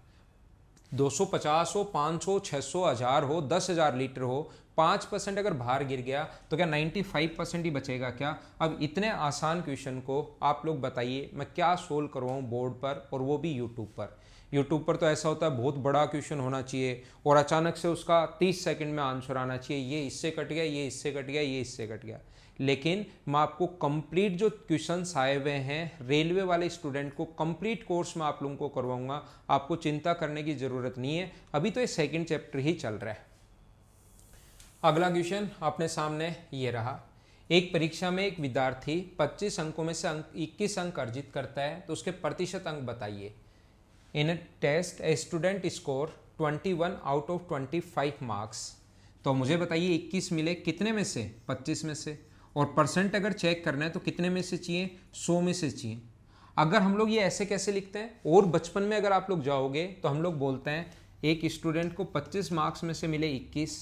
250 हो, 500, 600, 1000 हो, 10,000 लीटर हो, 5% अगर बाहर गिर गया तो क्या 95% ही बचेगा क्या? अब इतने आसान क्वेश्चन को आप लोग बताइए मैं क्या सोल्व करवाऊँ बोर्ड पर, और वो भी यूट्यूब पर। यूट्यूब पर तो ऐसा होता है बहुत बड़ा क्वेश्चन होना चाहिए और अचानक से उसका 30 सेकंड में आंसर आना चाहिए, ये इससे कट गया, ये इससे कट गया, ये इससे कट गया। लेकिन मैं आपको कंप्लीट जो क्वेश्चंस आए हुए हैं रेलवे वाले स्टूडेंट को कंप्लीट कोर्स में आप लोगों को करवाऊंगा। आपको चिंता करने की ज़रूरत नहीं है, अभी तो ये सेकंड चैप्टर ही चल रहा है। अगला क्वेश्चन अपने सामने ये रहा। एक परीक्षा में एक विद्यार्थी 25 अंकों में से 21 अंक अर्जित करता है तो उसके प्रतिशत अंक बताइए। In a test a student score 21 out of 25 marks. तो मुझे बताइए 21 मिले कितने में से? 25 में से। और परसेंट अगर चेक करना है तो कितने में से चाहिए? 100 में से चाहिए। अगर हम लोग ये ऐसे कैसे लिखते हैं, और बचपन में अगर आप लोग जाओगे तो हम लोग बोलते हैं एक स्टूडेंट को 25 मार्क्स में से मिले 21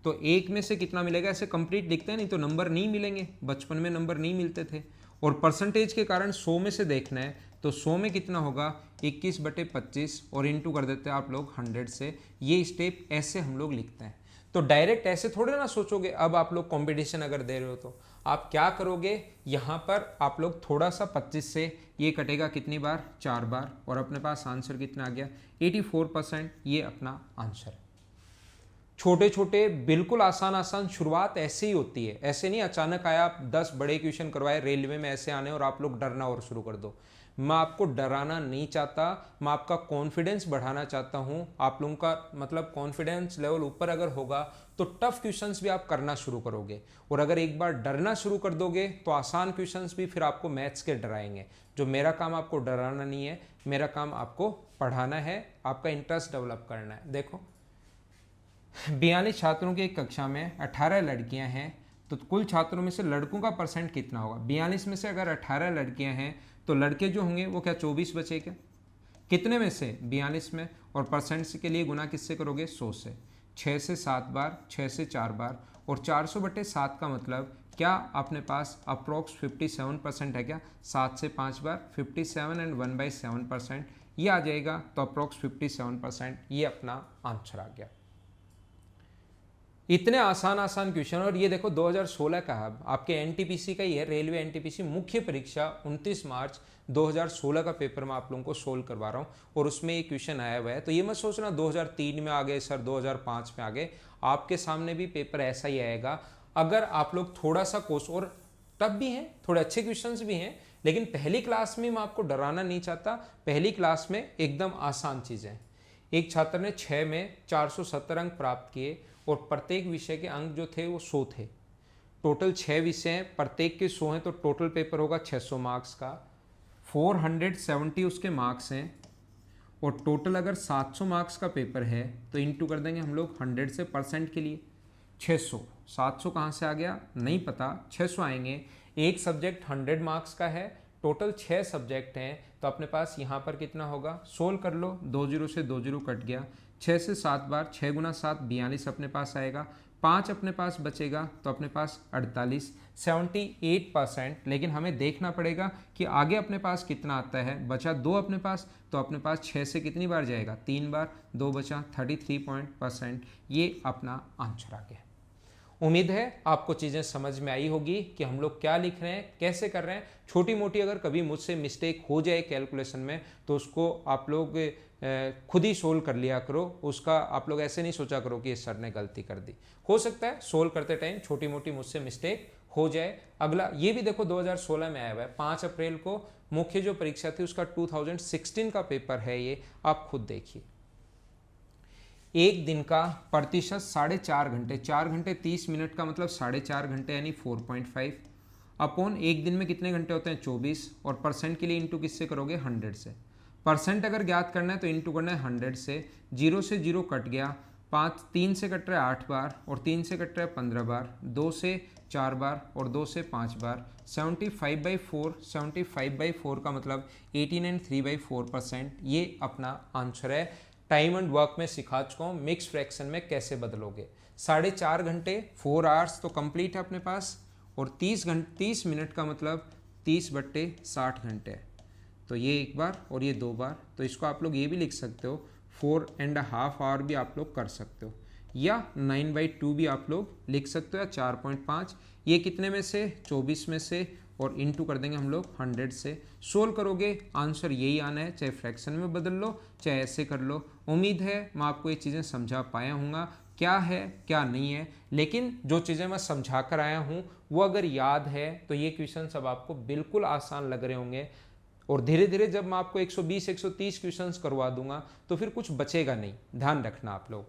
तो एक में से कितना मिलेगा, ऐसे कंप्लीट लिखते हैं, नहीं तो नंबर नहीं मिलेंगे। बचपन में नंबर नहीं मिलते थे। और परसेंटेज के कारण 100 में से देखना है तो 100 में कितना होगा? 21/25 और इंटू कर देते हैं आप लोग 100 से। ये स्टेप ऐसे हम लोग लिखते हैं। तो डायरेक्ट ऐसे थोड़े ना सोचोगे। अब आप लोग कंपटीशन अगर दे रहे हो तो आप क्या करोगे, यहाँ पर आप लोग थोड़ा सा 25 से ये कटेगा कितनी बार? 4 बार, और अपने पास आंसर कितना आ गया? 84%। ये अपना आंसर है। छोटे छोटे बिल्कुल आसान आसान शुरुआत ऐसे ही होती है, ऐसे नहीं अचानक आया आप 10 बड़े क्वेश्चन करवाए रेलवे में ऐसे आने और आप लोग डरना और शुरू कर दो। मैं आपको डराना नहीं चाहता, मैं आपका कॉन्फिडेंस बढ़ाना चाहता हूं। आप लोगों का मतलब कॉन्फिडेंस लेवल ऊपर अगर होगा तो टफ क्वेश्चंस भी आप करना शुरू करोगे, और अगर एक बार डरना शुरू कर दोगे तो आसान क्वेश्चंस भी फिर आपको मैथ्स के डराएंगे। जो मेरा काम आपको डराना नहीं है, मेरा काम आपको पढ़ाना है, आपका इंटरेस्ट डेवलप करना है। देखो 42 छात्रों की एक कक्षा में 18 लड़कियां हैं तो कुल छात्रों में से लड़कों का परसेंट कितना होगा? 42 में से अगर 18 लड़कियां हैं तो लड़के जो होंगे वो क्या 24 बचे क्या? कितने में से? 42 में। और परसेंट के लिए गुना किससे करोगे? 100 से। 6 से 7 बार, 6 से 4 बार, और 400/7 का मतलब क्या अपने पास अप्रोक्स 57% है क्या? 7 से 5 बार 57 एंड 1/7% ये आ जाएगा, तो अप्रोक्स 57%। ये अपना आंसर आ गया। इतने आसान आसान क्वेश्चन। और ये देखो 2016 का है, आपके एनटीपीसी का ही है, रेलवे एनटीपीसी मुख्य परीक्षा 29 मार्च 2016 का पेपर मैं आप लोगों को सोल्व करवा रहा हूँ, और उसमें ये क्वेश्चन आया हुआ है। तो ये मत सोचना 2003 में आ गए सर, 2005 में आ गए। आपके सामने भी पेपर ऐसा ही आएगा अगर आप लोग थोड़ा सा कोर्स, और टफ भी हैं, थोड़े अच्छे क्वेश्चन भी हैं, लेकिन पहली क्लास में मैं आपको डराना नहीं चाहता। पहली क्लास में एकदम आसान चीज़ें। एक छात्र ने 6 में 470 अंक प्राप्त किए और प्रत्येक विषय के अंक जो थे वो 100 थे। टोटल 6 विषय हैं, प्रत्येक के 100 हैं, तो टोटल पेपर होगा 600 मार्क्स का। 470 उसके मार्क्स हैं, और टोटल अगर 700 मार्क्स का पेपर है तो इंटू कर देंगे हम लोग 100 से परसेंट के लिए 600। 700 कहाँ से आ गया नहीं पता, 600 आएंगे। एक सब्जेक्ट 100 मार्क्स का है, टोटल 6 सब्जेक्ट हैं, तो अपने पास यहाँ पर कितना होगा? सोल्व कर लो, 2 0 से 2 0 कट गया। 6 से 7 बार, 6 गुना 7 42 अपने पास आएगा। 5 अपने पास बचेगा तो अपने पास 48, 78%। लेकिन हमें देखना पड़ेगा कि आगे अपने पास कितना आता है। बचा 2 अपने पास, तो अपने पास 6 से कितनी बार जाएगा, 3 बार, 2 बचा, 33%। ये अपना आंसर आ गया। उम्मीद है आपको चीज़ें समझ में आई होगी कि हम लोग क्या लिख रहे हैं, कैसे कर रहे हैं। छोटी मोटी अगर कभी मुझसे मिस्टेक हो जाए कैलकुलेशन में तो उसको आप लोग खुद ही सोल्व कर लिया करो। उसका आप लोग ऐसे नहीं सोचा करो कि सर ने गलती कर दी। हो सकता है सोल्व करते टाइम छोटी मोटी मुझसे मिस्टेक हो जाए। अगला ये भी देखो 2016 में आया हुआ है, 5 अप्रैल को मुख्य जो परीक्षा थी उसका 2016 का पेपर है ये, आप खुद देखिए। एक दिन का प्रतिशत 4.5 घंटे, 4 घंटे 30 मिनट का मतलब 4.5 घंटे यानी 4.5 अपॉन एक दिन में कितने घंटे होते हैं 24, और परसेंट के लिए इंटू किससे करोगे 100 से। परसेंट अगर ज्ञात करना है तो इंटू करना है 100 से। 0 से 0 कट गया, 3 से कट रहा है 8 बार, और 3 से कट रहा है 15 बार, 2 से 4 बार और 2 से 5 बार। 75/4, 75/4 का मतलब 18 एंड 3/4%। ये अपना आंसर है। टाइम एंड वर्क में सिखा चुका हूँ, मिक्स फ्रैक्शन में कैसे बदलोगे। 4.5 घंटे 4 आवर्स तो कंप्लीट है अपने पास, और 30 मिनट का मतलब 30/60 घंटे है। तो ये एक बार और ये 2 बार, तो इसको आप लोग ये भी लिख सकते हो 4.5 आवर भी आप लोग कर सकते हो, या 9/2 भी आप लोग लिख सकते हो, या 4.5। ये कितने में से 24 में से, और इंटू कर देंगे हम लोग 100 से। सोल्व करोगे आंसर यही आना है, चाहे फ्रैक्शन में बदल लो चाहे ऐसे कर लो। उम्मीद है मैं आपको ये चीज़ें समझा पाया हूँगा क्या है क्या नहीं है। लेकिन जो चीज़ें मैं समझा कर आया हूँ वो अगर याद है तो ये क्वेश्चन सब आपको बिल्कुल आसान लग रहे होंगे। और धीरे धीरे जब मैं आपको 120 130 क्वेश्चंस करवा दूंगा तो फिर कुछ बचेगा नहीं, ध्यान रखना आप लोग।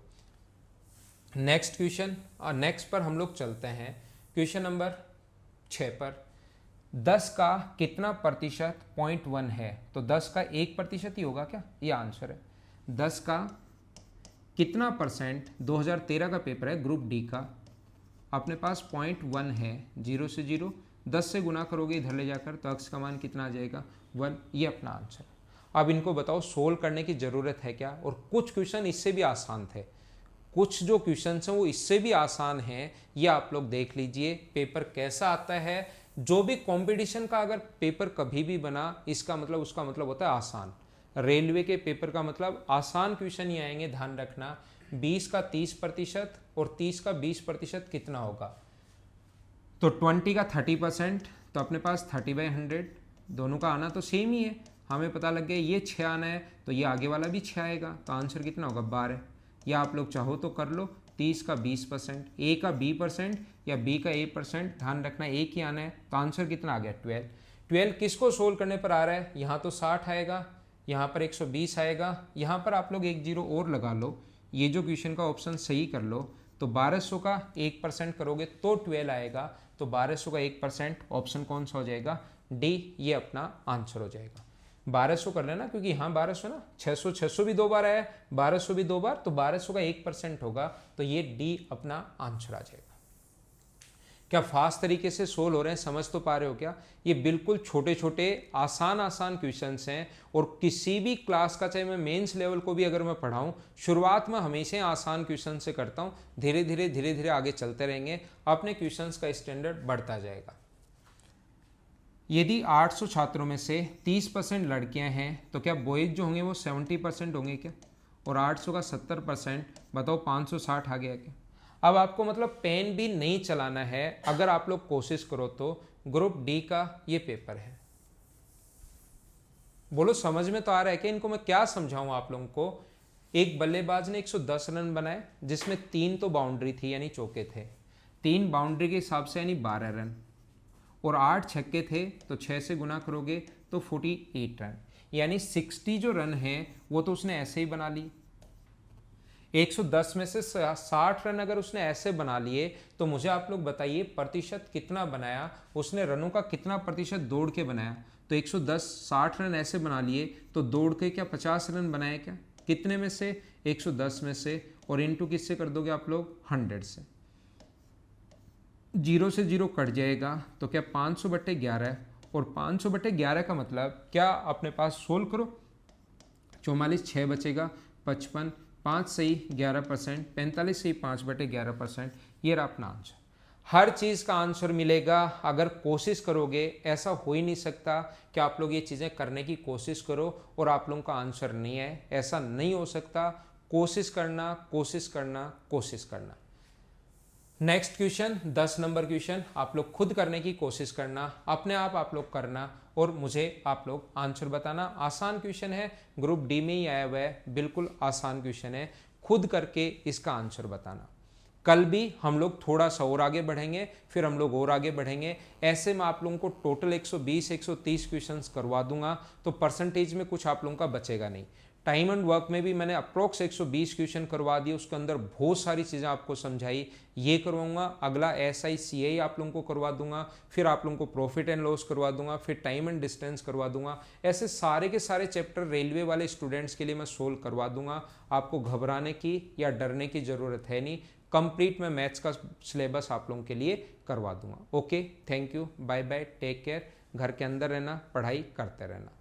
नेक्स्ट क्वेश्चन, और नेक्स्ट पर हम लोग चलते हैं क्वेश्चन नंबर 6 पर। 10 का कितना प्रतिशत 0.1 है, तो 10 का 1% ही होगा क्या, ये आंसर है। 10 का कितना परसेंट, 2013 का पेपर है ग्रुप डी का, अपने पास 0.1 है। 0 से 0, 10 से गुना करोगे इधर ले जाकर तो अक्स का मान कितना आ जाएगा 1। ये अपना आंसर। अब इनको बताओ सोल्व करने की ज़रूरत है क्या। और कुछ क्वेश्चन इससे भी आसान थे, कुछ जो क्वेश्चन हैं वो इससे भी आसान हैं। ये आप लोग देख लीजिए पेपर कैसा आता है। जो भी कंपटीशन का अगर पेपर कभी भी बना इसका मतलब उसका मतलब होता है आसान। रेलवे के पेपर का मतलब आसान क्वेश्चन ही आएंगे, ध्यान रखना। 20 का 30% और 30 का 20% कितना होगा, तो 20 का 30%, तो अपने पास 30/100। दोनों का आना तो सेम ही है, हमें पता लग गया ये 6 आना है तो ये आगे वाला भी 6 आएगा, तो आंसर कितना होगा 12। या आप लोग चाहो तो कर लो 30 का 20%, ए का B% या बी का A%, ध्यान रखना एक ही आना है, तो आंसर कितना आ गया 12। 12 किसको सोल्व करने पर आ रहा है, यहाँ तो 60 आएगा, यहाँ पर 120 आएगा, यहाँ पर आप लोग 1 0 और लगा लो, ये जो क्वेश्चन का ऑप्शन सही कर लो, तो 1200 का 1% करोगे तो 12 आएगा, तो 1200 का 1% ऑप्शन कौन सा हो जाएगा, डी। ये अपना आंसर हो जाएगा। 1200 कर लेना, क्योंकि यहाँ 1200 ना 600 भी 2 बार आया, 1200 भी 2 बार, तो 1200 का 1% होगा, तो ये डी अपना आंसर आ जाएगा। क्या फास्ट तरीके से सोल्व हो रहे हैं, समझ तो पा रहे हो क्या। ये बिल्कुल छोटे छोटे आसान क्वेश्चंस हैं, और किसी भी क्लास का, चाहे मैं मेंस लेवल को भी अगर मैं पढ़ाऊं, शुरुआत में हमेशा आसान क्वेश्चन से करता हूं। धीरे धीरे आगे चलते रहेंगे, अपने क्वेश्चंस का स्टैंडर्ड बढ़ता जाएगा। यदि 800 छात्रों में से 30% लड़कियां हैं तो क्या बॉयज जो होंगे वो 70% होंगे क्या, और 800 का 70%, बताओ 560 आ गया क्या। अब आपको मतलब पेन भी नहीं चलाना है, अगर आप लोग कोशिश करो तो ग्रुप डी का ये पेपर है। बोलो समझ में तो आ रहा है कि इनको मैं क्या समझाऊं आप लोगों को। एक बल्लेबाज ने 110 रन बनाए, जिसमें 3 तो बाउंड्री थी यानी चौके थे, 3 बाउंड्री के हिसाब से यानी 12 रन, और 8 छक्के थे, तो 6 से गुना करोगे तो 48 रन, यानी 60 जो रन है वो तो उसने ऐसे ही बना ली। 110 में से 60 रन अगर उसने ऐसे बना लिए, तो मुझे आप लोग बताइए प्रतिशत कितना बनाया उसने, रनों का कितना प्रतिशत दौड़ के बनाया। तो 110 60 रन ऐसे बना लिए, तो दौड़ के क्या 50 रन बनाए क्या, कितने में से 110 में से, और इनटू किससे कर दोगे आप लोग 100 से। 0 से 0 कट जाएगा, तो क्या 500/11, और 500/11 का मतलब क्या, अपने पास सोल्व करो, 44 6 बचेगा, 55, 5 सही 11%, 45 सही 5/11%, ये रहा अपना आंसर। हर चीज़ का आंसर मिलेगा अगर कोशिश करोगे। ऐसा हो ही नहीं सकता कि आप लोग ये चीज़ें करने की कोशिश करो और आप लोगों का आंसर नहीं है, ऐसा नहीं हो सकता। कोशिश करना, कोशिश करना, कोशिश करना। नेक्स्ट क्वेश्चन 10 नंबर क्वेश्चन आप लोग खुद करने की कोशिश करना, अपने आप लोग करना और मुझे आप लोग आंसर बताना। आसान क्वेश्चन है, ग्रुप डी में ही आया हुआ है, बिल्कुल आसान क्वेश्चन है। खुद करके इसका आंसर बताना। कल भी हम लोग थोड़ा सा और आगे बढ़ेंगे, फिर हम लोग और आगे बढ़ेंगे। ऐसे में आप लोगों को टोटल 120 130 क्वेश्चंस करवा दूंगा, तो परसेंटेज में कुछ आप लोगों का बचेगा नहीं। टाइम एंड वर्क में भी मैंने अप्रोक्स 120 क्वेश्चन करवा दिए, उसके अंदर बहुत सारी चीज़ें आपको समझाई। ये करवाऊंगा, अगला SICA आप लोगों को करवा दूंगा, फिर आप लोगों को प्रॉफिट एंड लॉस करवा दूंगा, फिर टाइम एंड डिस्टेंस करवा दूंगा। ऐसे सारे के सारे चैप्टर रेलवे वाले स्टूडेंट्स के लिए मैं सोल्व करवा दूंगा। आपको घबराने की या डरने की ज़रूरत है नहीं। कंप्लीट मैं मैथ्स का सिलेबस आप लोगों के लिए करवा दूंगा। Okay, thank you, bye bye, take care. घर के अंदर रहना, पढ़ाई करते रहना।